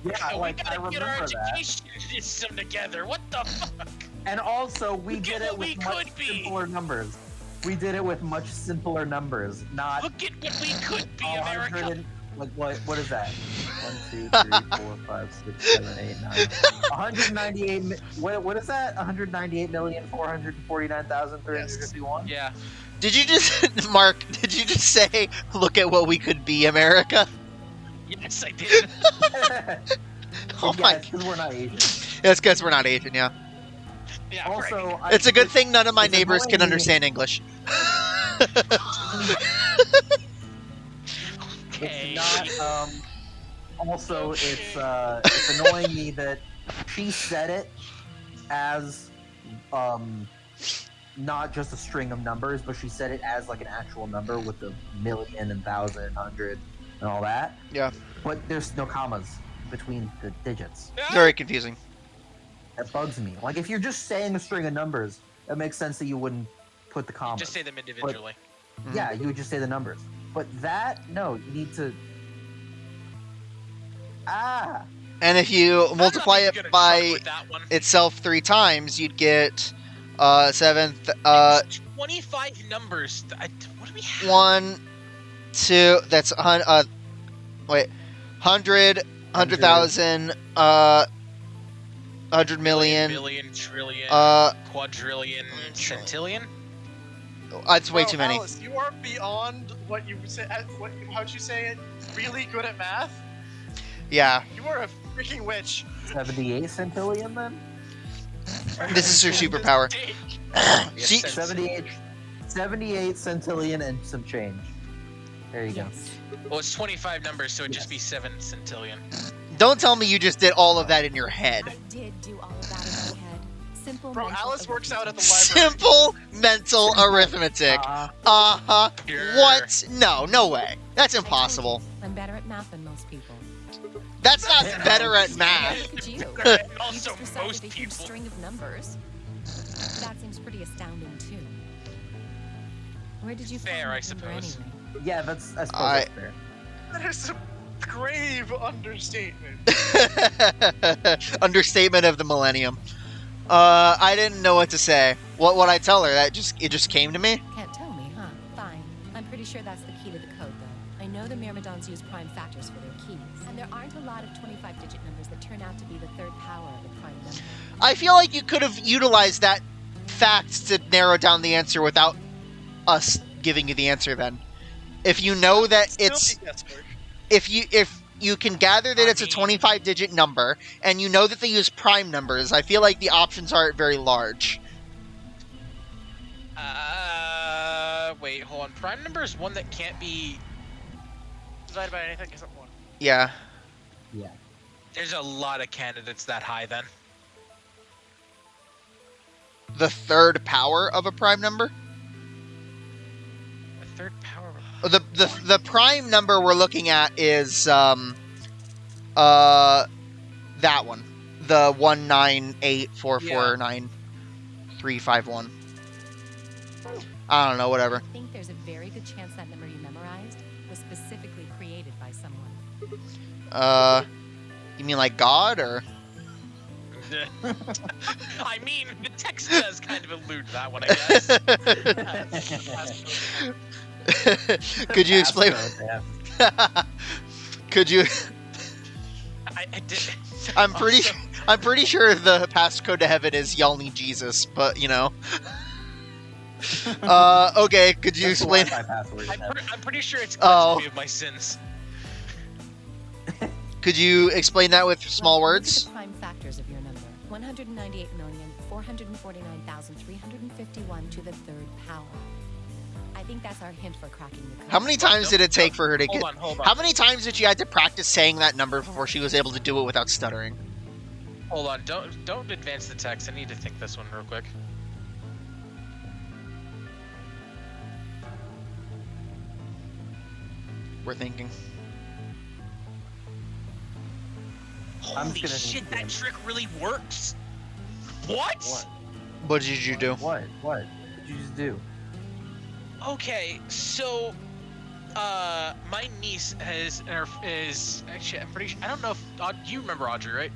Yeah,
we
like I
gotta get our
remember that.
education system together. What the fuck?
And also, we
Look
did
at
it
what
with
we
much
could be.
simpler numbers. We did it with much simpler numbers, not
Look at what we could be,
100
America.
and, like what is that? 1, 2, 3, 4, 5, 6, 7, 8, 9. 198. What is that? 198,449,351.
Yeah.
did you just Mark? Did you just say, "Look at what we could be, America"?
Yes, I did.
Oh
yeah,
my!
it's because we're not Asian.
That's because we're not Asian. Yeah,
Yeah.
Also,
it's a good thing none of my
it's
neighbors can
annoying me.
understand English.
Okay.
It's not. Also, it's annoying me that she said it as not just a string of numbers, but she said it as like an actual number with the million and thousand and hundred and all that.
Yeah.
But there's no commas between the digits.
Very confusing.
That bugs me. Like if you're just saying a string of numbers, it makes sense that you wouldn't put the commas.
Just say them individually.
Yeah, you would just say the numbers. But that, no, you need to. Ah.
And if you
I'm
multiply
not even
it
gonna
by
trouble with that one.
itself 3 times, you'd get 7.
It's 25 numbers. What do we have?
1, 2. That's 100. Wait, 100, 100,000. 100 million.
Billion, trillion,
Uh,
quadrillion,
trillion.
centillion.
That's way
Bro,
too many.
Alice, you are beyond what you say. How'd you say it? Really good at math.
Yeah,
You are a freaking witch.
78 centillion then?
this is her superpower. She-
78 centillion and some change. There you go.
Yes.
Well, it's 25 numbers, so it'd just be 7 centillion.
Don't tell me you just did all of that in your head.
I did do all of that in my head. Simple.
Bro,
mental
Alice works out at the
arithmetic.
library.
Simple mental arithmetic. Uh-huh.
Sure.
What? No way. That's impossible.
I'm better at math than most people.
That's not better at math.
Look at you.
And
You
also,
just recited
most
a huge
people.
string of numbers. That seems pretty astounding too. Where did you
Fair,
find
I
that number
suppose.
anyway?
Yeah, I suppose
I-
that's fair.
That is a grave understatement.
Understatement of the millennium. I didn't know what to say. What would I tell her? It just came to me?
Can't tell me, huh? Fine. I'm pretty sure that's the key to the code, though. I know the Myrmidons use prime factors for their keys, and there aren't a lot of 25-digit numbers that turn out to be the third power of a prime number.
I feel like you could have utilized that fact to narrow down the answer without us giving you the answer then. if you know that
Still
it's
be guesswork.
if you can gather that
I
it's a
mean-
25-digit number, and you know that they use prime numbers, I feel like the options aren't very large.
Wait, hold on. Prime number is one that can't be.
Divided by anything except 1.
Yeah.
Yeah.
There's a lot of candidates that high then.
The third power of a prime number?
The third power.
The prime number we're looking at is that one. The 198449351. I don't know, whatever.
I think there's a very good chance that number you memorized was specifically created by someone.
You mean like God, or?
I mean, the text does kind of allude to that one, I guess.
Could you explain? Could you?
I did.
I'm
Also-
pretty sure the passcode to heaven is y'all need Jesus, but you know. Okay, could you explain?
I'm pretty sure it's
Oh.
cleansed me of my sins.
Could you explain that with small
Well,
words?
Look at the prime factors of your number. 198,449,351 to the third power. I think that's our hint for cracking the code.
How many times did it take for her to get?
Hold on.
How many times did she have to practice saying that number before she was able to do it without stuttering?
Hold on. Don't advance the text. I need to think this one real quick.
We're thinking.
I'm
Holy
just gonna
shit,
need
that
to-
trick really works. What?
What did you do?
What? What did you just do?
Okay, so my niece is actually, I'm pretty sure, I don't know if you remember Audrey, right?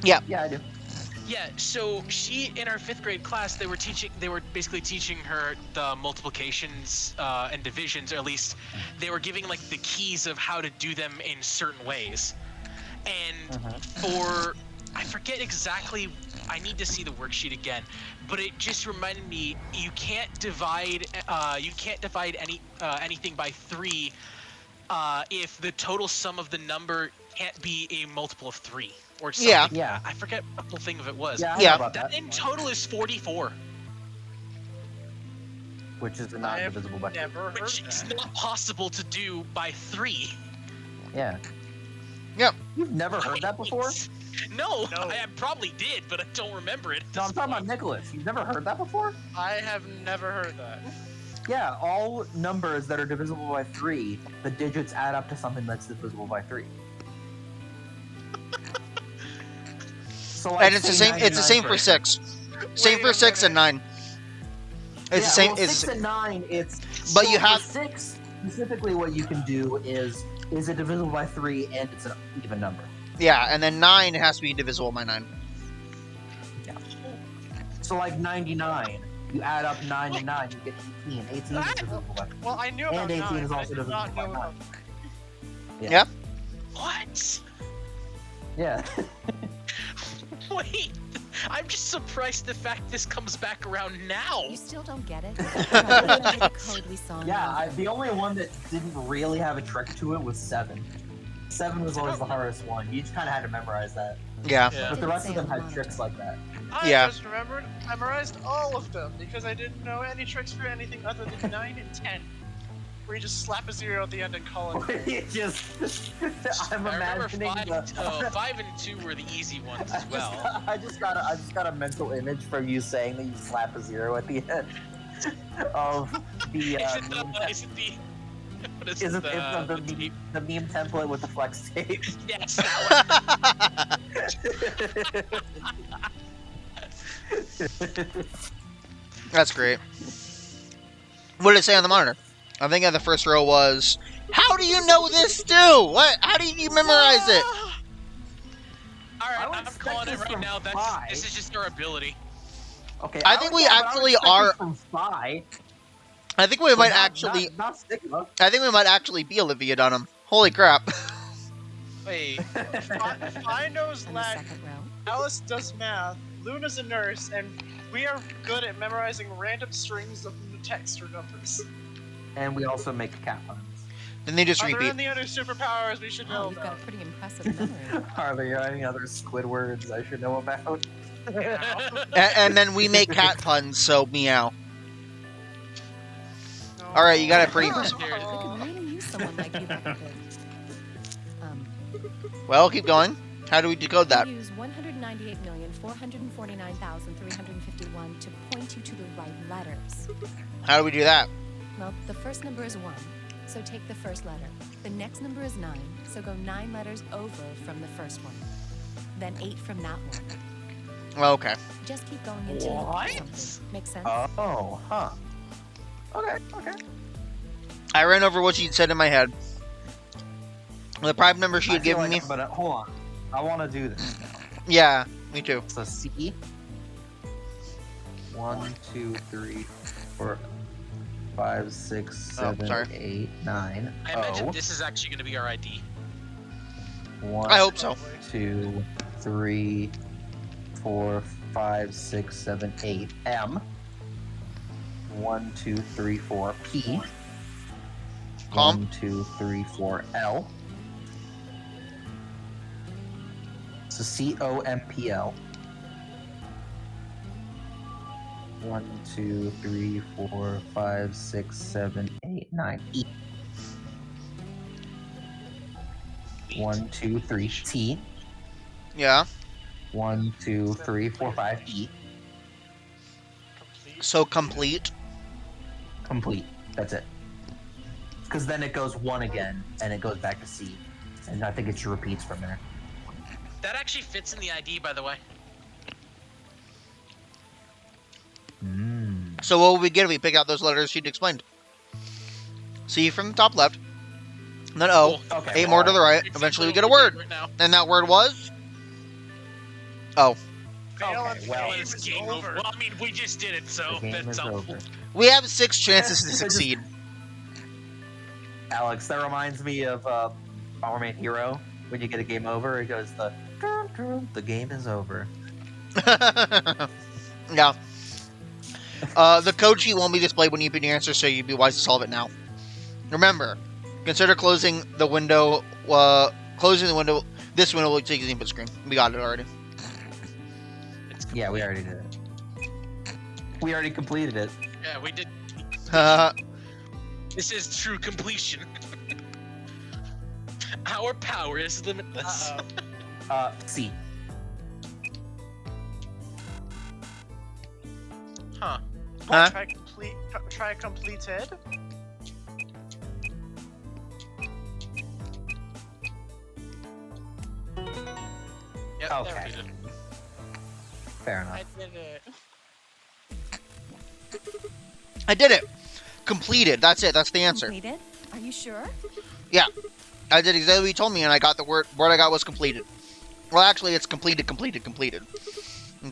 Yeah, I do.
Yeah, so she, in our 5th grade class, they were basically teaching her the multiplications and divisions, or at least they were giving like the keys of how to do them in certain ways. And for, I forget exactly, I need to see the worksheet again, but it just reminded me, you can't divide anything by 3 if the total sum of the number can't be a multiple of 3 or something.
Yeah.
Yeah.
I forget what the thing of it was.
Yeah, I
Yeah.
know about
That
that.
in total is 44,
Which is
I
not
have
divisible by.
never heard
which is
that.
not possible to do by 3.
Yeah.
Yep.
You've never heard that before?
No,
No.
I probably did, but I don't remember it.
No, I'm talking about Nicholas. You've never heard that before?
I have never heard that.
Yeah, all numbers that are divisible by 3, the digits add up to something that's divisible by 3. So
And it's the same. It's the same for 6. Same
Wait
for
a
6 and 9. It's the same.
Well,
It's
6 and 9. It's
But you
for
have-
6 specifically. What you can do is it divisible by 3 and it's an even number.
yeah, and then 9 has to be divisible by 9.
So like 99, you add up 9 and 9, you get 18. 18 is divisible by 3.
Well, I knew about
And 18
9,
is
but I
also
did not
divisible
know
by
about
9.
Yeah.
What?
Yeah.
Wait, I'm just surprised the fact this comes back around now.
You still don't get it? The code we saw.
Yeah, the only one that didn't really have a trick to it was 7. 7 was always the hardest one. You just kind of had to memorize that.
Yeah.
Yeah.
But the rest of them had tricks like that.
I
Yeah.
just memorized all of them because I didn't know any tricks for anything other than 9 and 10. Where you just slap a 0 at the end and call it.
You just, I'm
I remember
imagining
5 and 2 were the easy ones as well.
I just got a mental image from you saying that you slap a 0 at the end of the
Is it
meme
the, is it the, what is
is
it,
it the meme template with the flex tape?
yes, that one.
That's great. What did it say on the monitor? I think the first row was, "How do you know this too? What? How do you memorize it?"
Alright,
I would
I'm
expect
calling
this
it right
from
now.
Phi.
This is just our ability.
Okay,
I think we
but I would
actually
expect
are-
this from Phi,
I think we
but
might
not-
actually.
not Stigma.
I think we might actually be Olivia Dunham. Holy crap!
Wait,
I knows
And the
Latin,
second row.
Alice does math, Luna's a nurse, and we are good at memorizing random strings of text or numbers.
And we also make cat puns.
Then they just
Are there
repeat.
any other superpowers we should
Wow,
know
you've got
about?
a pretty impressive memory.
Are there any other Squidwards I should know about?
And then we make cat puns, so meow.
No.
All right, you got it pretty.
I could really use someone like you back a bit.
Well, keep going. How do we decode that?
Use 198,449,351 to point you to the right letters.
How do we do that?
Well, the first number is 1, so take the first letter. The next number is 9, so go 9 letters over from the first one. Then 8 from that one.
Well, okay.
Just keep going until you
What?
get something. Make sense?
Oh, huh. Okay.
I ran over what she said in my head. The prime number she had given me.
But hold on. I want to do this.
Yeah, me too.
So C. 1, 2, 3, 4, 5, 6, 7,
sorry.
8, 9.
I imagine this is actually going to be our ID.
1,
I hope so.
2, 3, 4, 5, 6, 7, 8. M. 1, 2, 3, 4. P.
Calm.
1, 2, 3, 4. L. So COMPL. 1, 2, 3, 4, 5, 6, 7, 8, 9. E. 1, 2, 3. T.
Yeah.
1, 2, 3, 4, 5. E.
So complete.
Complete. That's it. Because then it goes 1 again, and it goes back to C. And I think it repeats from there.
That actually fits in the ID, by the way.
So what would we get if we pick out those letters she'd explained? C from the top left. And then O.
Cool.
Okay.
8 more to the right.
Exactly
Eventually we
what
get a
we're
word.
doing right now.
And that word was? O.
Fail
Okay,
and
well,
game
It's
is
game over. Well, I mean, we just did it, so
The game
that's
is
helpful.
over.
We have 6 chances to succeed.
Alex, that reminds me of Powerman Hero. When you get a game over, it goes the game is over.
Yeah. The code sheet won't be displayed when you put your answer, so you'd be wise to solve it now. Remember, consider closing the window. This window will take the input screen. We got it already.
Yeah, we already did it. We already completed it.
Yeah, we did.
Uh,
This is true completion. Our power is limitless.
C.
Huh.
Huh?
Try completed.
Yep,
Okay.
there we did.
Fair enough.
I did it.
I did it. Completed. That's it. That's the answer.
Completed? Are you sure?
I did exactly what you told me, and I got the word I got was completed. Well, actually, it's completed. And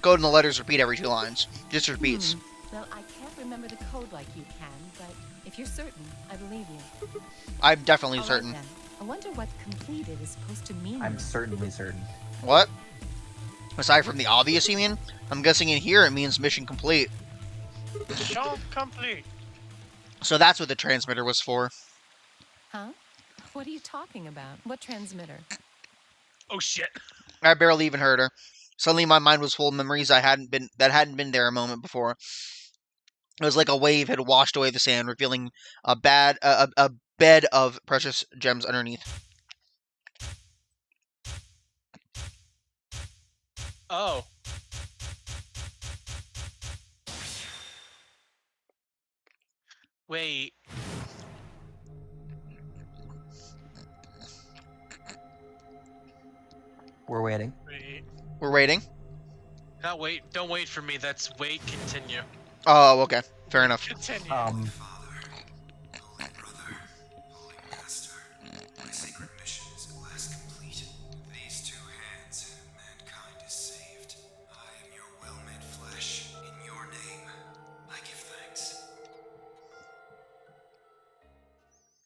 code and the letters repeat every 2 lines. Just repeats.
Well, I can't remember the code like you can, but if you're certain, I believe you.
I'm definitely
All right,
certain.
then. I wonder what completed is supposed to mean.
I'm certainly certain.
What? Aside from the obvious, you mean? I'm guessing in here it means mission complete.
Mission complete.
So that's what the transmitter was for.
Huh? What are you talking about? What transmitter?
Oh shit.
I barely even heard her. Suddenly my mind was full of memories that hadn't been there a moment before. It was like a wave had washed away the sand, revealing a bed of precious gems underneath.
Oh. Wait.
We're waiting.
Wait.
We're waiting.
Not wait. Don't wait for me. That's wait. Continue.
Oh, okay. Fair enough.
Continue.
Holy Brother, Holy Master, my sacred mission is at last complete. With these 2 hands, mankind is saved. I am your well-made flesh. In your name, I give thanks.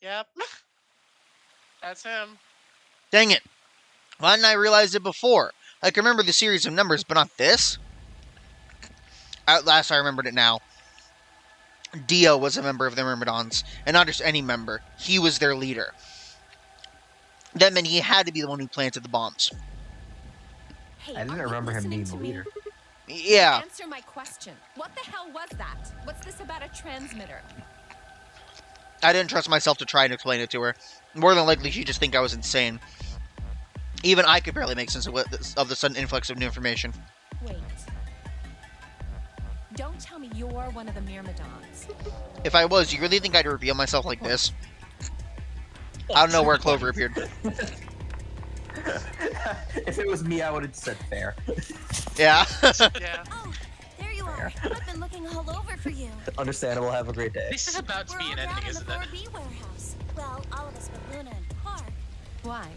Yep. That's him.
Dang it. Why didn't I realize it before? I can remember the series of numbers, but not this? At last I remembered it now. Dio was a member of the Myrmidons, and not just any member. He was their leader. That meant he had to be the one who planted the bombs.
Hey,
I didn't
aren't you
remember him
listening
being the
to me?
leader.
Yeah,
Answer my question. What the hell was that? What's this about a transmitter?
I didn't trust myself to try and explain it to her. More than likely, she'd just think I was insane. Even I could barely make sense of the sudden influx of new information.
Wait. Don't tell me you're one of the Myrmidons.
If I was, you really think I'd reveal myself like this? I don't know where Clover appeared.
If it was me, I would have said fair.
Yeah.
Yeah.
Oh, there you are. I've been looking all over for you.
Understandable. Have a great day.
This is about to
We're
be
all
an
down
ending,
in the
isn't it?
4B warehouse. Well, all of us but Luna and Park.
Why?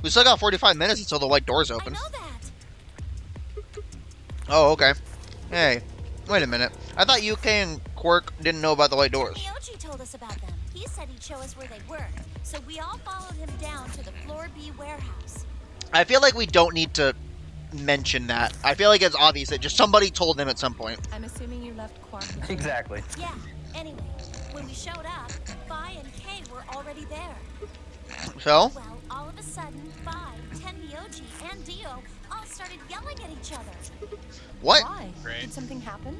We still got 45 minutes until the white doors
I
open.
know that.
Oh, okay. Hey, wait a minute. I thought UK and Quark didn't know about the white doors.
Miochi told us about them. He said he'd show us where they were. So we all followed him down to the floor B warehouse.
I feel like we don't need to mention that. I feel like it's obvious that just somebody told them at some point.
I'm assuming you left Quark. with me.
Exactly.
Yeah, anyway, when we showed up, Phi and Kay were already there.
So?
Well, all of a sudden, Phi, Tenmyoji, and Dio all started yelling at each other.
What?
Why?
Great.
Did something happen?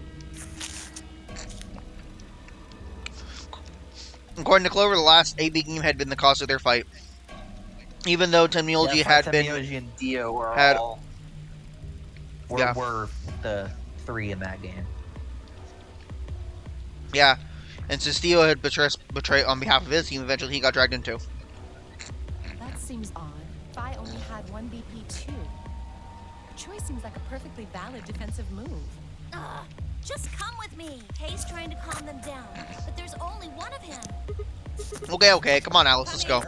According to Clover, the last AB game had been the cause of their fight. Even though Tenmyoji had been...
Temioji and Dio were
had-
all
Yeah.
were the three in that game.
Yeah. And since Dio had betrayed on behalf of his team, eventually he got dragged into.
That seems odd. Phi only had one BP2. Troy seems like a perfectly valid defensive move.
Ugh, just come with me. Kay's trying to calm them down, but there's only one of him.
Okay, come on, Alice, let's go.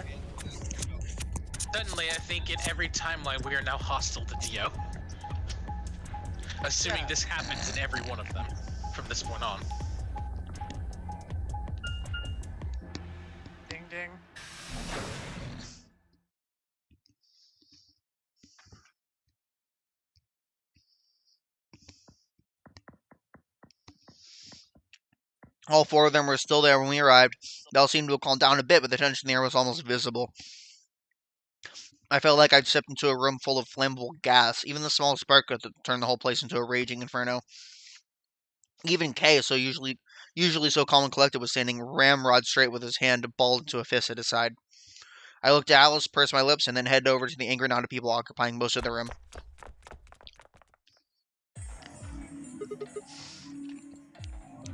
Suddenly, I think in every timeline we are now hostile to Dio. Assuming this happens in every one of them from this point on.
Ding ding.
All four of them were still there when we arrived. They all seemed to have calmed down a bit, but the tension in the air was almost visible. I felt like I'd stepped into a room full of flammable gas. Even the smallest spark could turn the whole place into a raging inferno. Even Kay, usually so calm and collected, was standing ramrod straight with his hand balled into a fist at his side. I looked at Alice, pursed my lips, and then headed over to the angry knot of people occupying most of the room.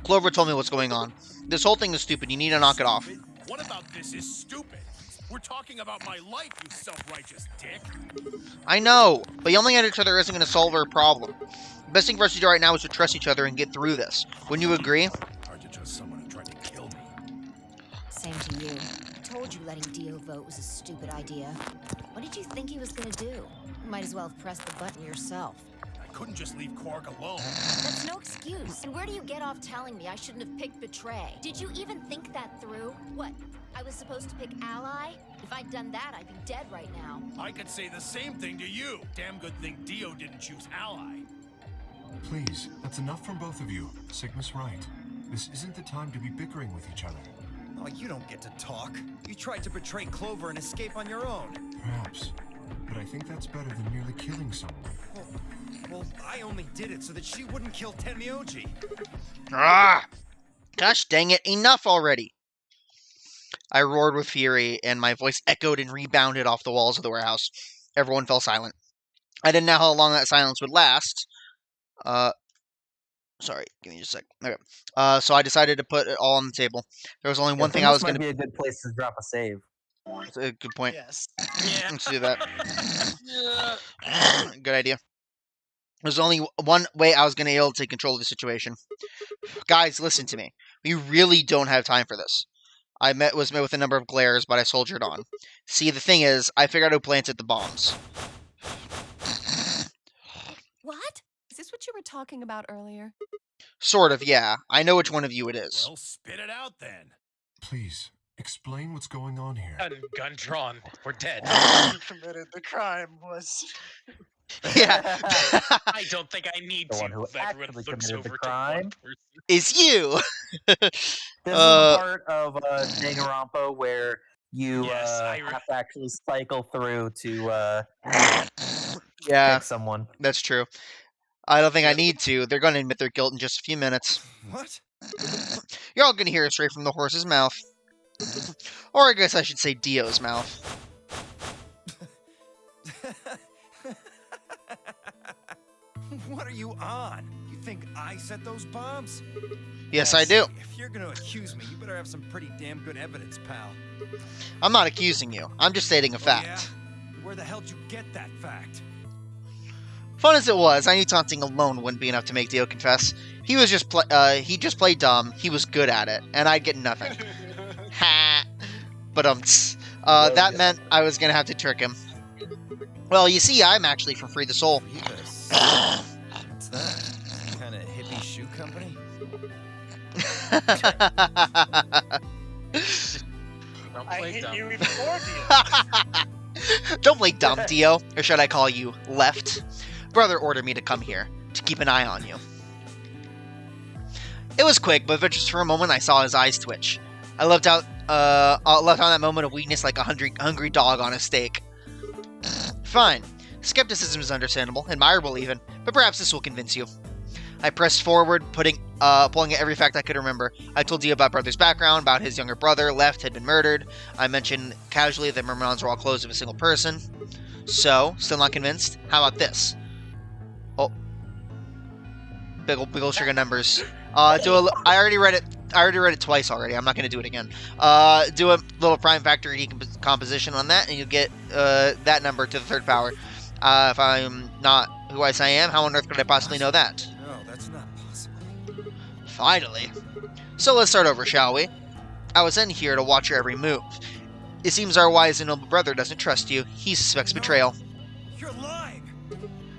Clover told me what's going on. This whole thing is stupid. You need to knock it off.
What about this is stupid? We're talking about my life, you self-righteous dick.
I know, but yelling at each other isn't going to solve our problem. The best thing for us to do right now is to trust each other and get through this. Wouldn't you agree?
Hard to trust someone who tried to kill me.
Same to you. I told you letting Dio vote was a stupid idea. What did you think he was gonna do? You might as well have pressed the button yourself.
I couldn't just leave Quark alone.
That's no excuse. And where do you get off telling me I shouldn't have picked Betray? Did you even think that through? What? I was supposed to pick Ally? If I'd done that, I'd be dead right now.
I could say the same thing to you. Damn good thing Dio didn't choose Ally.
Please, that's enough from both of you. Sigma's right. This isn't the time to be bickering with each other.
Oh, you don't get to talk. You tried to betray Clover and escape on your own.
Perhaps. But I think that's better than merely killing someone.
Well, I only did it so that she wouldn't kill Tenmyoji.
Ah! Gosh dang it, enough already! I roared with fury, and my voice echoed and rebounded off the walls of the warehouse. Everyone fell silent. I didn't know how long that silence would last. Sorry, give me just a sec. Okay. So I decided to put it all on the table. There was only one thing I was going to...
be a good place to drop a save.
That's a good point.
Yes.
Yeah.
Let's do that. Good idea. There's only one way I was going to be able to take control of the situation. Guys, listen to me. We really don't have time for this. I was met with a number of glares, but I soldiered on. See, the thing is, I figured out who planted the bombs.
What? Is this what you were talking about earlier?
Sort of, yeah. I know which one of you it is.
Well, spit it out then.
Please, explain what's going on here.
Gun drawn. We're dead.
Who committed the crime was.
Yeah.
I don't think I need
The
to.
one who
Everyone
actually
looks
committed the
over to
crime.
one person.
Is you.
This is the part of Danganronpa where you
Yes,
have to actually cycle through to
Yeah,
pick someone.
that's true. I don't think I
Yep.
need to. They're going to admit their guilt in just a few minutes.
What?
You're all going to hear it straight from the horse's mouth. Or I guess I should say Dio's mouth.
What are you on? You think I set those bombs?
Yes, I do.
If you're gonna accuse me, you better have some pretty damn good evidence, pal.
I'm not accusing you. I'm just stating a fact.
Yeah? Where the hell did you get that fact?
Fun as it was, I knew taunting alone wouldn't be enough to make Dio confess. He was just he just played dumb. He was good at it, and I'd get nothing. Ha. But that meant I was gonna have to trick him. Well, you see, I'm actually from Free the Soul.
What's that? Some kind of hippie shoe company?
Don't
I
play
hit
dumb.
you before, Dio.
Don't play dumb, Dio. Or should I call you Left? Brother ordered me to come here, to keep an eye on you. It was quick, but just for a moment I saw his eyes twitch. I left on that moment of weakness like a hungry dog on a steak. Fine. Skepticism is understandable, admirable even, but perhaps this will convince you. I pressed forward, pulling at every fact I could remember. I told Dio about Brother's background, about his younger brother, Left, had been murdered. I mentioned casually that Myrmidons were all closed of a single person. So, still not convinced? How about this? Oh. Big ol' sugar numbers. I already read it twice already. I'm not going to do it again. Do a little prime factor decomposition on that, and you get that number to the third power. If I'm not who I say I am, how on earth could I possibly know that?
No, that's not possible.
Finally. So let's start over, shall we? I was in here to watch your every move. It seems our wise and noble brother doesn't trust you. He suspects betrayal.
You're lying!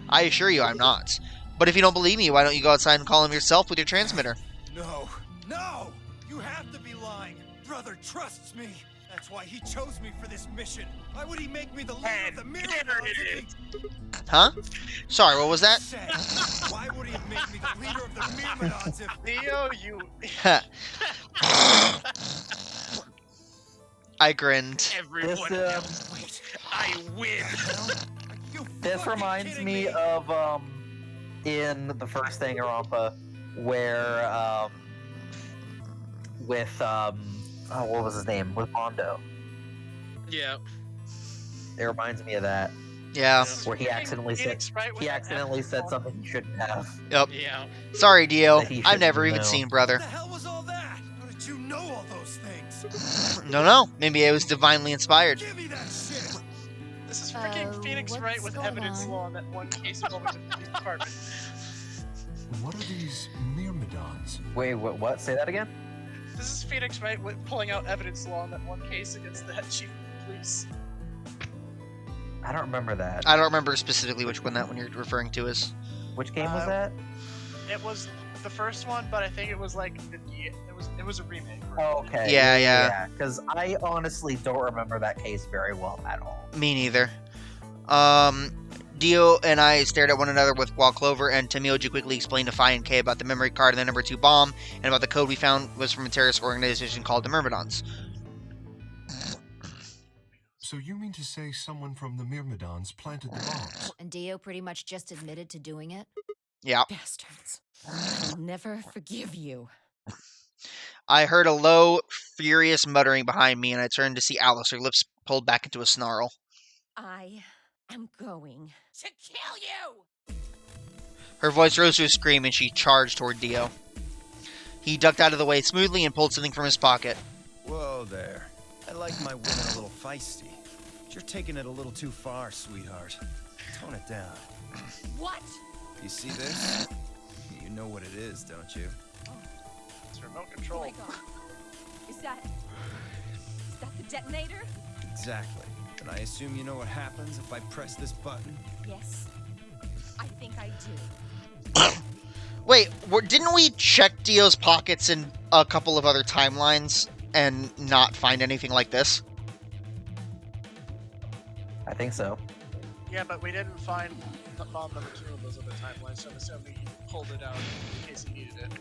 I assure you I'm not. But if you don't believe me, why don't you go outside and call him yourself with your transmitter?
No! No! You have to be lying! Brother trusts me! That's why he chose me for this mission! Why would he make me the leader of the Myrmidons if he
Huh? Sorry, what was that?
said? Why would he have made me the leader of the Myrmidons if...
Dio, you.
I grinned.
Everyone
This,
else.
Wait,
I win.
you
This
fucking
reminds
kidding
me of in the first Danganronpa where with what was his name? With Mondo.
Yeah.
It reminds me of that.
Yeah.
Where he
Freaking
accidentally said
Phoenix, right, with that episode.
something he shouldn't have.
Yep.
Yeah.
Sorry, Dio.
That he
I've never
shouldn't
even
know.
seen
What
Brother.
the hell was all that? How did you know all those things?
No. Maybe I was divinely inspired.
Give me that shit!
This is freaking Phoenix
what's
Wright with
going
evidence
on?
law in that one case involving the police department.
What are these Myrmidons?
Wait, what? Say that again?
This is Phoenix Wright pulling out evidence law in that one case against the head chief of police.
I don't remember that.
I don't remember specifically which one that one you're referring to is.
Which game was that?
It was the first one, but I think it was like it was a remake.
Oh, okay.
Yeah.
Because I honestly don't remember that case very well at all.
Me neither. Dio and I stared at one another with while Clover and Tamioji quickly explained to Phi and K about the memory card and the number 2 bomb, and about the code we found was from a terrorist organization called the Myrmidons.
So you mean to say someone from the Myrmidons planted the bombs?
And Dio pretty much just admitted to doing it?
Yeah.
Bastards. I'll never forgive you.
I heard a low, furious muttering behind me, and I turned to see Alice, her lips pulled back into a snarl.
I am going to kill you!
Her voice rose to a scream, and she charged toward Dio. He ducked out of the way smoothly and pulled something from his pocket.
Whoa there. I like my women a little feisty. But you're taking it a little too far, sweetheart. Tone it down.
What?
You see this? You know what it is, don't you?
It's remote
Oh
control.
my god. Is that the detonator?
Exactly. And I assume you know what happens if I press this button?
Yes. I think I do.
Wait, didn't we check Dio's pockets in a couple of other timelines and not find anything like this?
I think so.
Yeah, but we didn't find bomb number 2 in those other timelines, so I'm assuming he pulled it out in case he needed it.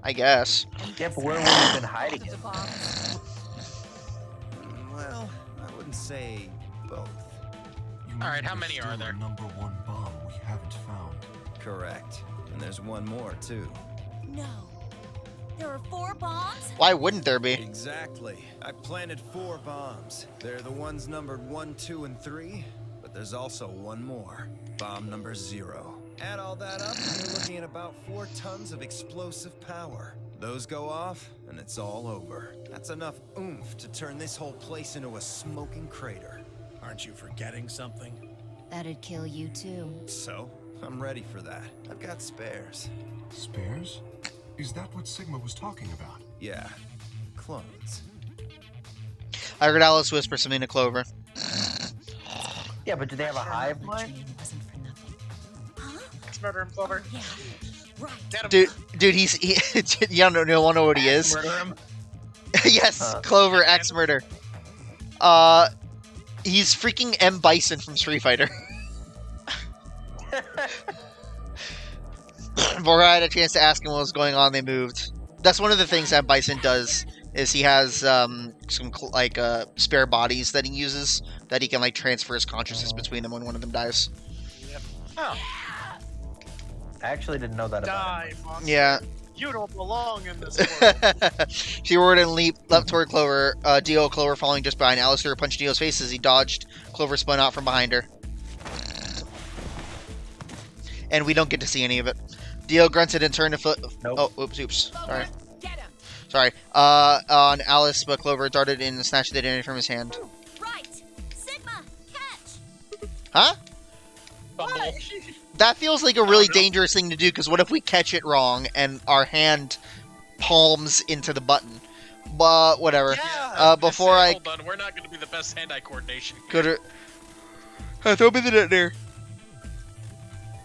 I guess.
Yeah, but where would he have been hiding it?
Well, I wouldn't say both.
All right, how many are there?
Number 1 bomb we haven't found.
Correct. And there's one more, too.
No. There are 4 bombs?
Why wouldn't there be?
Exactly. I planted 4 bombs. They're the ones numbered 1, 2, and 3, but there's also one more. Bomb number 0. Add all that up, and you're looking at about 4 tons of explosive power. Those go off, and it's all over. That's enough oomph to turn this whole place into a smoking crater.
Aren't you forgetting something?
That'd kill you too.
So, I'm ready for that. I've got spares.
Spares? Is that what Sigma was talking about?
Yeah, clones.
I heard Alice whisper something to Clover.
Yeah, but do they have a hive
The
mind?
training wasn't for nothing.
Let's murder him, Clover.
Yeah. Right.
Get him.
Dude, he's you don't know what he is.
Murder him?
Yes, Clover X murder. He's freaking M. Bison from Street Fighter. Before I had a chance to ask him what was going on, they moved. That's one of the things that Bison does. Is he has some spare bodies that he uses that he can like transfer his consciousness between them when one of them dies.
Yep.
Oh,
I actually didn't know that about
Die,
him.
monster.
Yeah.
You don't belong in this world.
She roared and leaped toward Clover. Dio Clover following just behind. Alistair punched Dio's face as he dodged. Clover spun out from behind her. And we don't get to see any of it. Dio grunted and turned to foot.
Nope.
Oh, oops. Sorry.
Get him.
Sorry. On Alice, but Clover darted in and snatched the identity from his hand.
Right. Sigma, catch.
Huh?
Bumble.
That feels like a really dangerous thing to do, because what if we catch it wrong and our hand palms into the button? But whatever. Before I
Hold on, we're not going to be the best hand-eye coordination.
go to... throw me the detonator.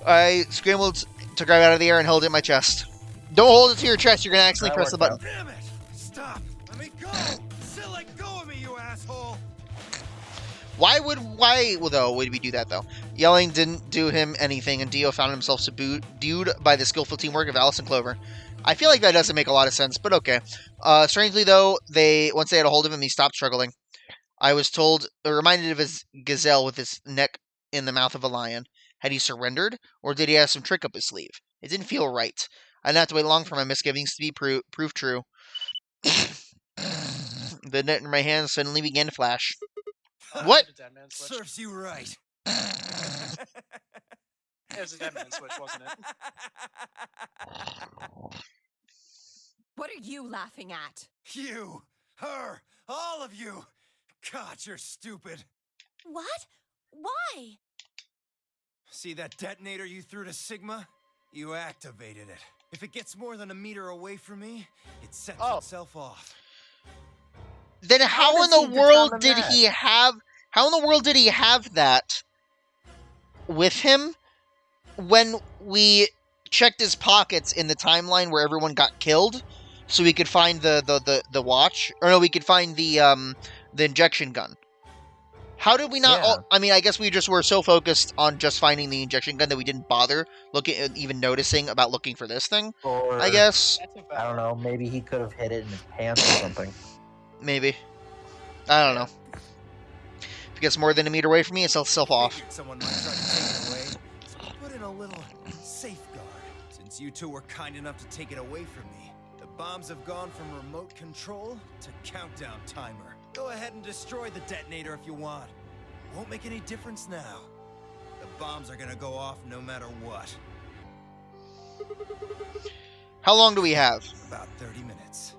I scrambled to grab it out of the air and held it in my chest. Don't hold it to your chest, you're going to accidentally press the button.
Damn it! Stop! Let me go! Still let go of me, you asshole!
Why would we do that, though? Yelling didn't do him anything, and Dio found himself subdued by the skillful teamwork of Alice and Clover. I feel like that doesn't make a lot of sense, but okay. Strangely, though, once they had a hold of him, he stopped struggling. I was reminded of his gazelle with his neck in the mouth of a lion. Had he surrendered, or did he have some trick up his sleeve? It didn't feel right. I didn't have to wait long for my misgivings to be proved true. The net in my hand suddenly began to flash. What?
The dead man switch.
Serves you right.
It was a dead man switch, wasn't it?
What are you laughing at?
You, her, all of you. God, you're stupid.
What? Why?
See that detonator you threw to Sigma? You activated it. If it gets more than a meter away from me, it sets itself off.
Then how in the world did he have... How in the world did he have that with him when we checked his pockets in the timeline where everyone got killed, so we could find the watch? Or no, we could find the injection gun. How did we not...
Yeah.
I mean, I guess we just were so focused on just finding the injection gun that we didn't bother even noticing about looking for this thing,
Or,
I guess.
I don't know, maybe he could have hid it in his pants or something.
Maybe. I don't know. If it gets more than a meter away from me, it sells itself off.
Figured someone might try to take it away, so I put in a little safeguard. Since you two were kind enough to take it away from me, the bombs have gone from remote control to countdown timer. Go ahead and destroy the detonator if you want. Won't make any difference now. The bombs are gonna go off no matter what.
How long do we have?
About 30 minutes.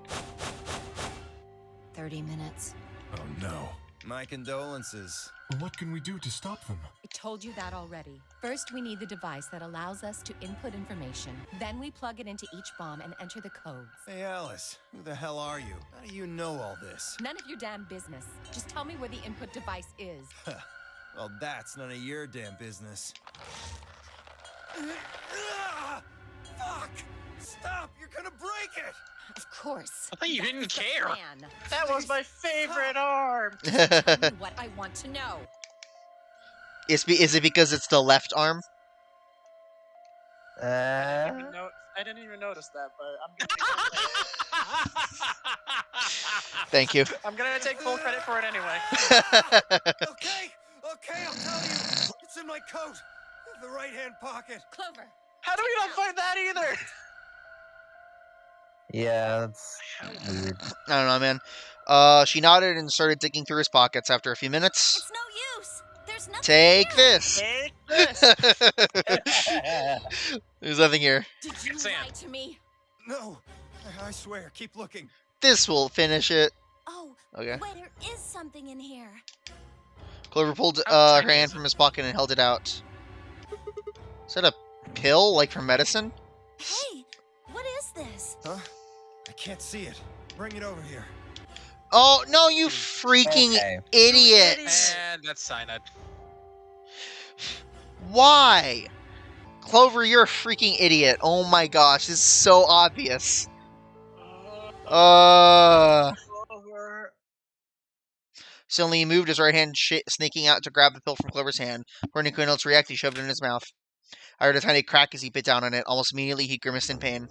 30 minutes.
Oh no.
My condolences.
What can we do to stop them?
I told you that already. First, we need the device that allows us to input information. Then we plug it into each bomb and enter the codes.
Hey Alice, who the hell are you? How do you know all this?
None of your damn business. Just tell me where the input device is.
Well, that's none of your damn business. Fuck!
Stop! You're gonna break it!
Of course.
I thought you didn't care.
Man,
That was my favorite arm.
tell me what I want to know.
Is it because it's the left arm?
I didn't even notice that, but
Thank you.
I'm gonna take full credit for it anyway.
Okay, I'll tell you. It's in my coat. The right-hand pocket.
Clover.
How do we not find that either?
Yeah, that's weird.
I don't know, man. She nodded and started digging through his pockets. After a few minutes,
It's no use. There's nothing.
take
to do.
this.
Take this.
There's nothing here.
Did you
Sam.
lie to me?
No, I swear, keep looking.
This will finish it.
Oh,
Okay.
wait, there is something in here.
Clover pulled
How
her
tiny
hand
is
from
it?
his pocket and held it out. Is that a pill, like for medicine?
Hey, what is this?
Huh? I can't see it. Bring it over here.
Oh, no, you freaking
Okay.
idiot!
And that's cyanide.
Why? Clover, you're a freaking idiot. Oh my gosh, this is so obvious. Suddenly he moved his right hand, snaking out to grab the pill from Clover's hand. Before anyone else reacted, he shoved it in his mouth. I heard a tiny crack as he bit down on it. Almost immediately, he grimaced in pain.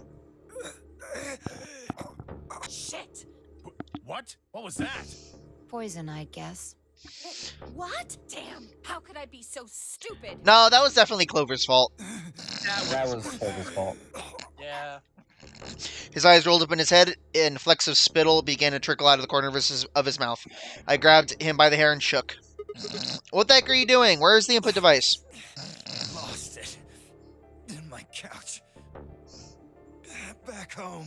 Shit.
What? What was that?
Poison, I guess.
What? Damn. How could I be so stupid?
No, that was definitely Clover's fault.
That was Clover's fault.
Yeah.
His eyes rolled up in his head, and flecks of spittle began to trickle out of the corner of his mouth. I grabbed him by the hair and shook. What the heck are you doing? Where is the input device?
Lost it. In my couch. Back home.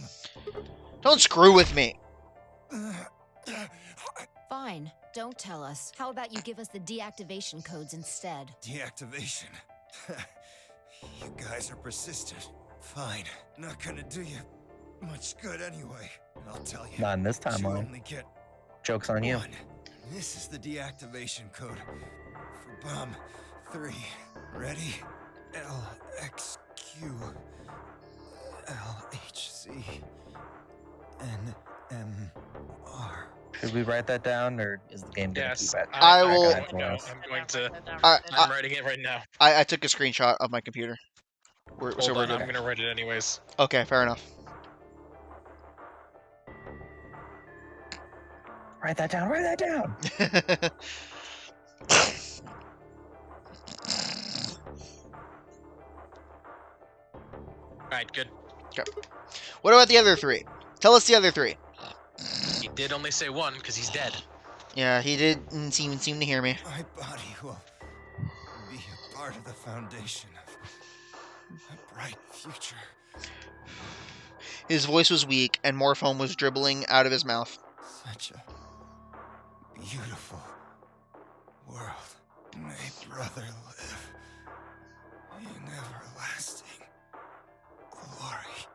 Don't screw with me.
Fine, don't tell us. How about you give us the deactivation codes instead?
Deactivation. You guys are persistent. Fine. Not gonna do you much good anyway. I'll tell you.
Not in this
You
timeline.
only get
Joke's on you.
one. This is the deactivation code for bomb 3. Ready? LXQ LHC NMR.
Should we write that down, or is the game gonna
Yes.
keep it?
I will-
got it for
No,
us.
I'm going to.
I
I'm writing it right now.
took a screenshot of my computer.
Hold
So we're
on,
good.
I'm gonna write it anyways.
Okay, fair enough.
Write that down. Write that down.
Alright, good.
What about the other three? Tell us the other three.
He did only say one because he's dead.
Yeah, he didn't even seem to hear me.
My body will be a part of the foundation of a bright future.
His voice was weak, and more foam was dribbling out of his mouth.
Such a beautiful world. May brother live in everlasting glory.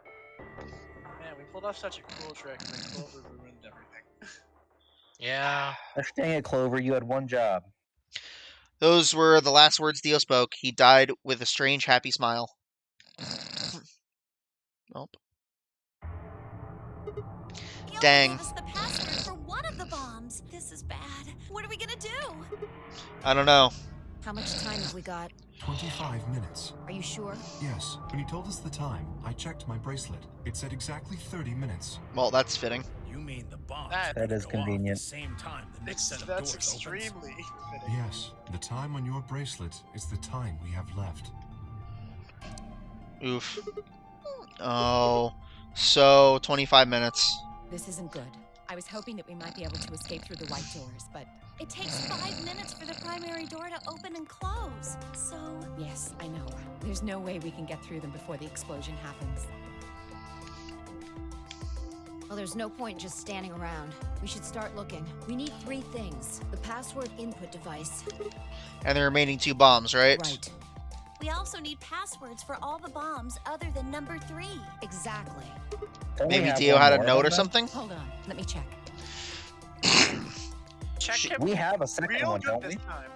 Man, we pulled off such a cool trick, and then Clover ruined everything.
Yeah.
Gosh dang it, Clover. You had one job.
Those were the last words Dio spoke. He died with a strange, happy smile. Nope.
He
Dang.
only gave us the password for one of the bombs. This is bad. What are we gonna do?
I don't know.
How much time have we got?
25 minutes.
Are you sure?
Yes, when he told us the time, I checked my bracelet. It said exactly 30 minutes.
Well, that's fitting.
You mean the bomb?
That
is convenient.
The same time the next set of
That's
doors opens.
extremely fitting.
Yes, the time on your bracelet is the time we have left.
Oof. Oh. So, 25 minutes.
This isn't good. I was hoping that we might be able to escape through the white doors, but
It takes 5 minutes for the primary door to open and close. So,
yes, I know. There's no way we can get through them before the explosion happens.
Well, there's no point just standing around. We should start looking. We need 3 things. The password input device.
And the remaining 2 bombs, right?
Right.
we also need passwords for all the bombs other than number 3.
Exactly.
Don't we
Maybe
have
Dio
one
had a
more
note
of
or
them?
something?
Hold on, let me check.
Check him
We have a second
real
one,
good
don't
this
we?
time.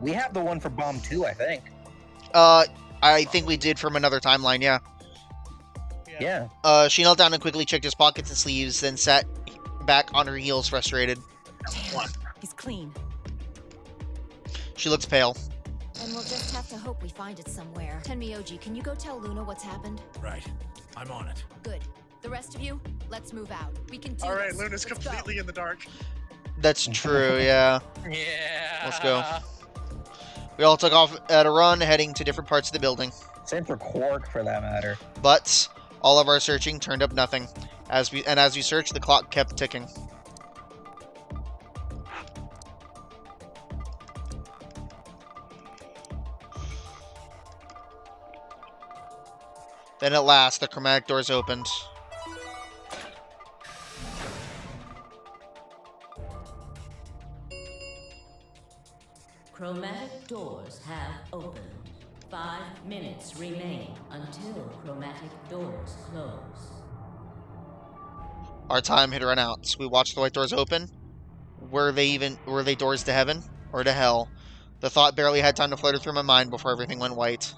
We have the one for Bomb 2, I think.
I think we did from another timeline, yeah.
Yeah.
She knelt down and quickly checked his pockets and sleeves, then sat back on her heels, frustrated.
He's clean.
She looks pale.
And we'll just have to hope we find it somewhere. Tenmyoji, can you go tell Luna what's happened?
Right. I'm on it.
Good. The rest of you, let's move out. We can do
All right,
this.
Luna's
Let's
completely in the dark.
That's true, yeah.
Yeah.
Let's go. We all took off at a run, heading to different parts of the building.
Same for Quark, for that matter.
But all of our searching turned up nothing. As we searched, the clock kept ticking. Then at last, the chromatic doors opened.
Chromatic doors have opened. 5 minutes remain until chromatic doors close.
Our time had run out. So we watched the white doors open. Were they doors to heaven or to hell? The thought barely had time to flutter through my mind before everything went white.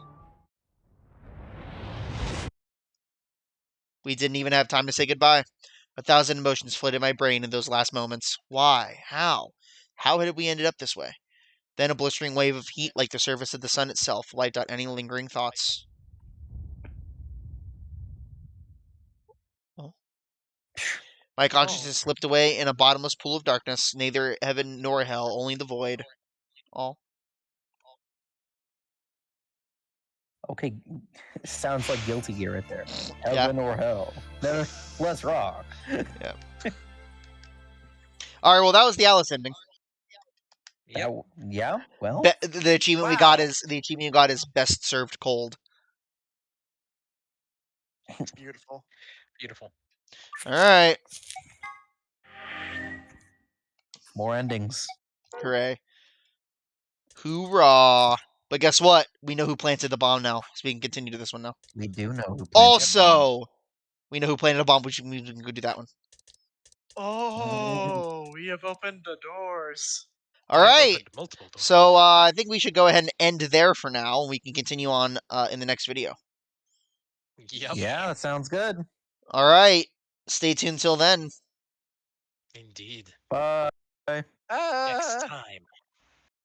We didn't even have time to say goodbye. 1,000 emotions flooded my brain in those last moments. Why? How? How had we ended up this way? Then a blistering wave of heat, like the surface of the sun itself, wiped out any lingering thoughts. Oh. My consciousness slipped away in a bottomless pool of darkness, neither heaven nor hell, only the void. Oh.
Okay, sounds like Guilty Gear right there. Heaven or hell. No, let's rock.
Yeah. All right. Well, that was the Alice ending.
Yep. Yeah. Well,
the achievement we got is best served cold.
It's beautiful.
Beautiful.
All right.
More endings.
Hooray. Hoorah. But guess what? We know who planted the bomb now, so we can continue to this one now.
We do know who planted
Also, we know who planted a bomb, which means we can go do that one.
Oh, we have opened the doors.
All right. So I think we should go ahead and end there for now, and we can continue on in the next video.
Yep.
Yeah, that sounds good.
All right. Stay tuned till then.
Indeed.
Bye.
Next time.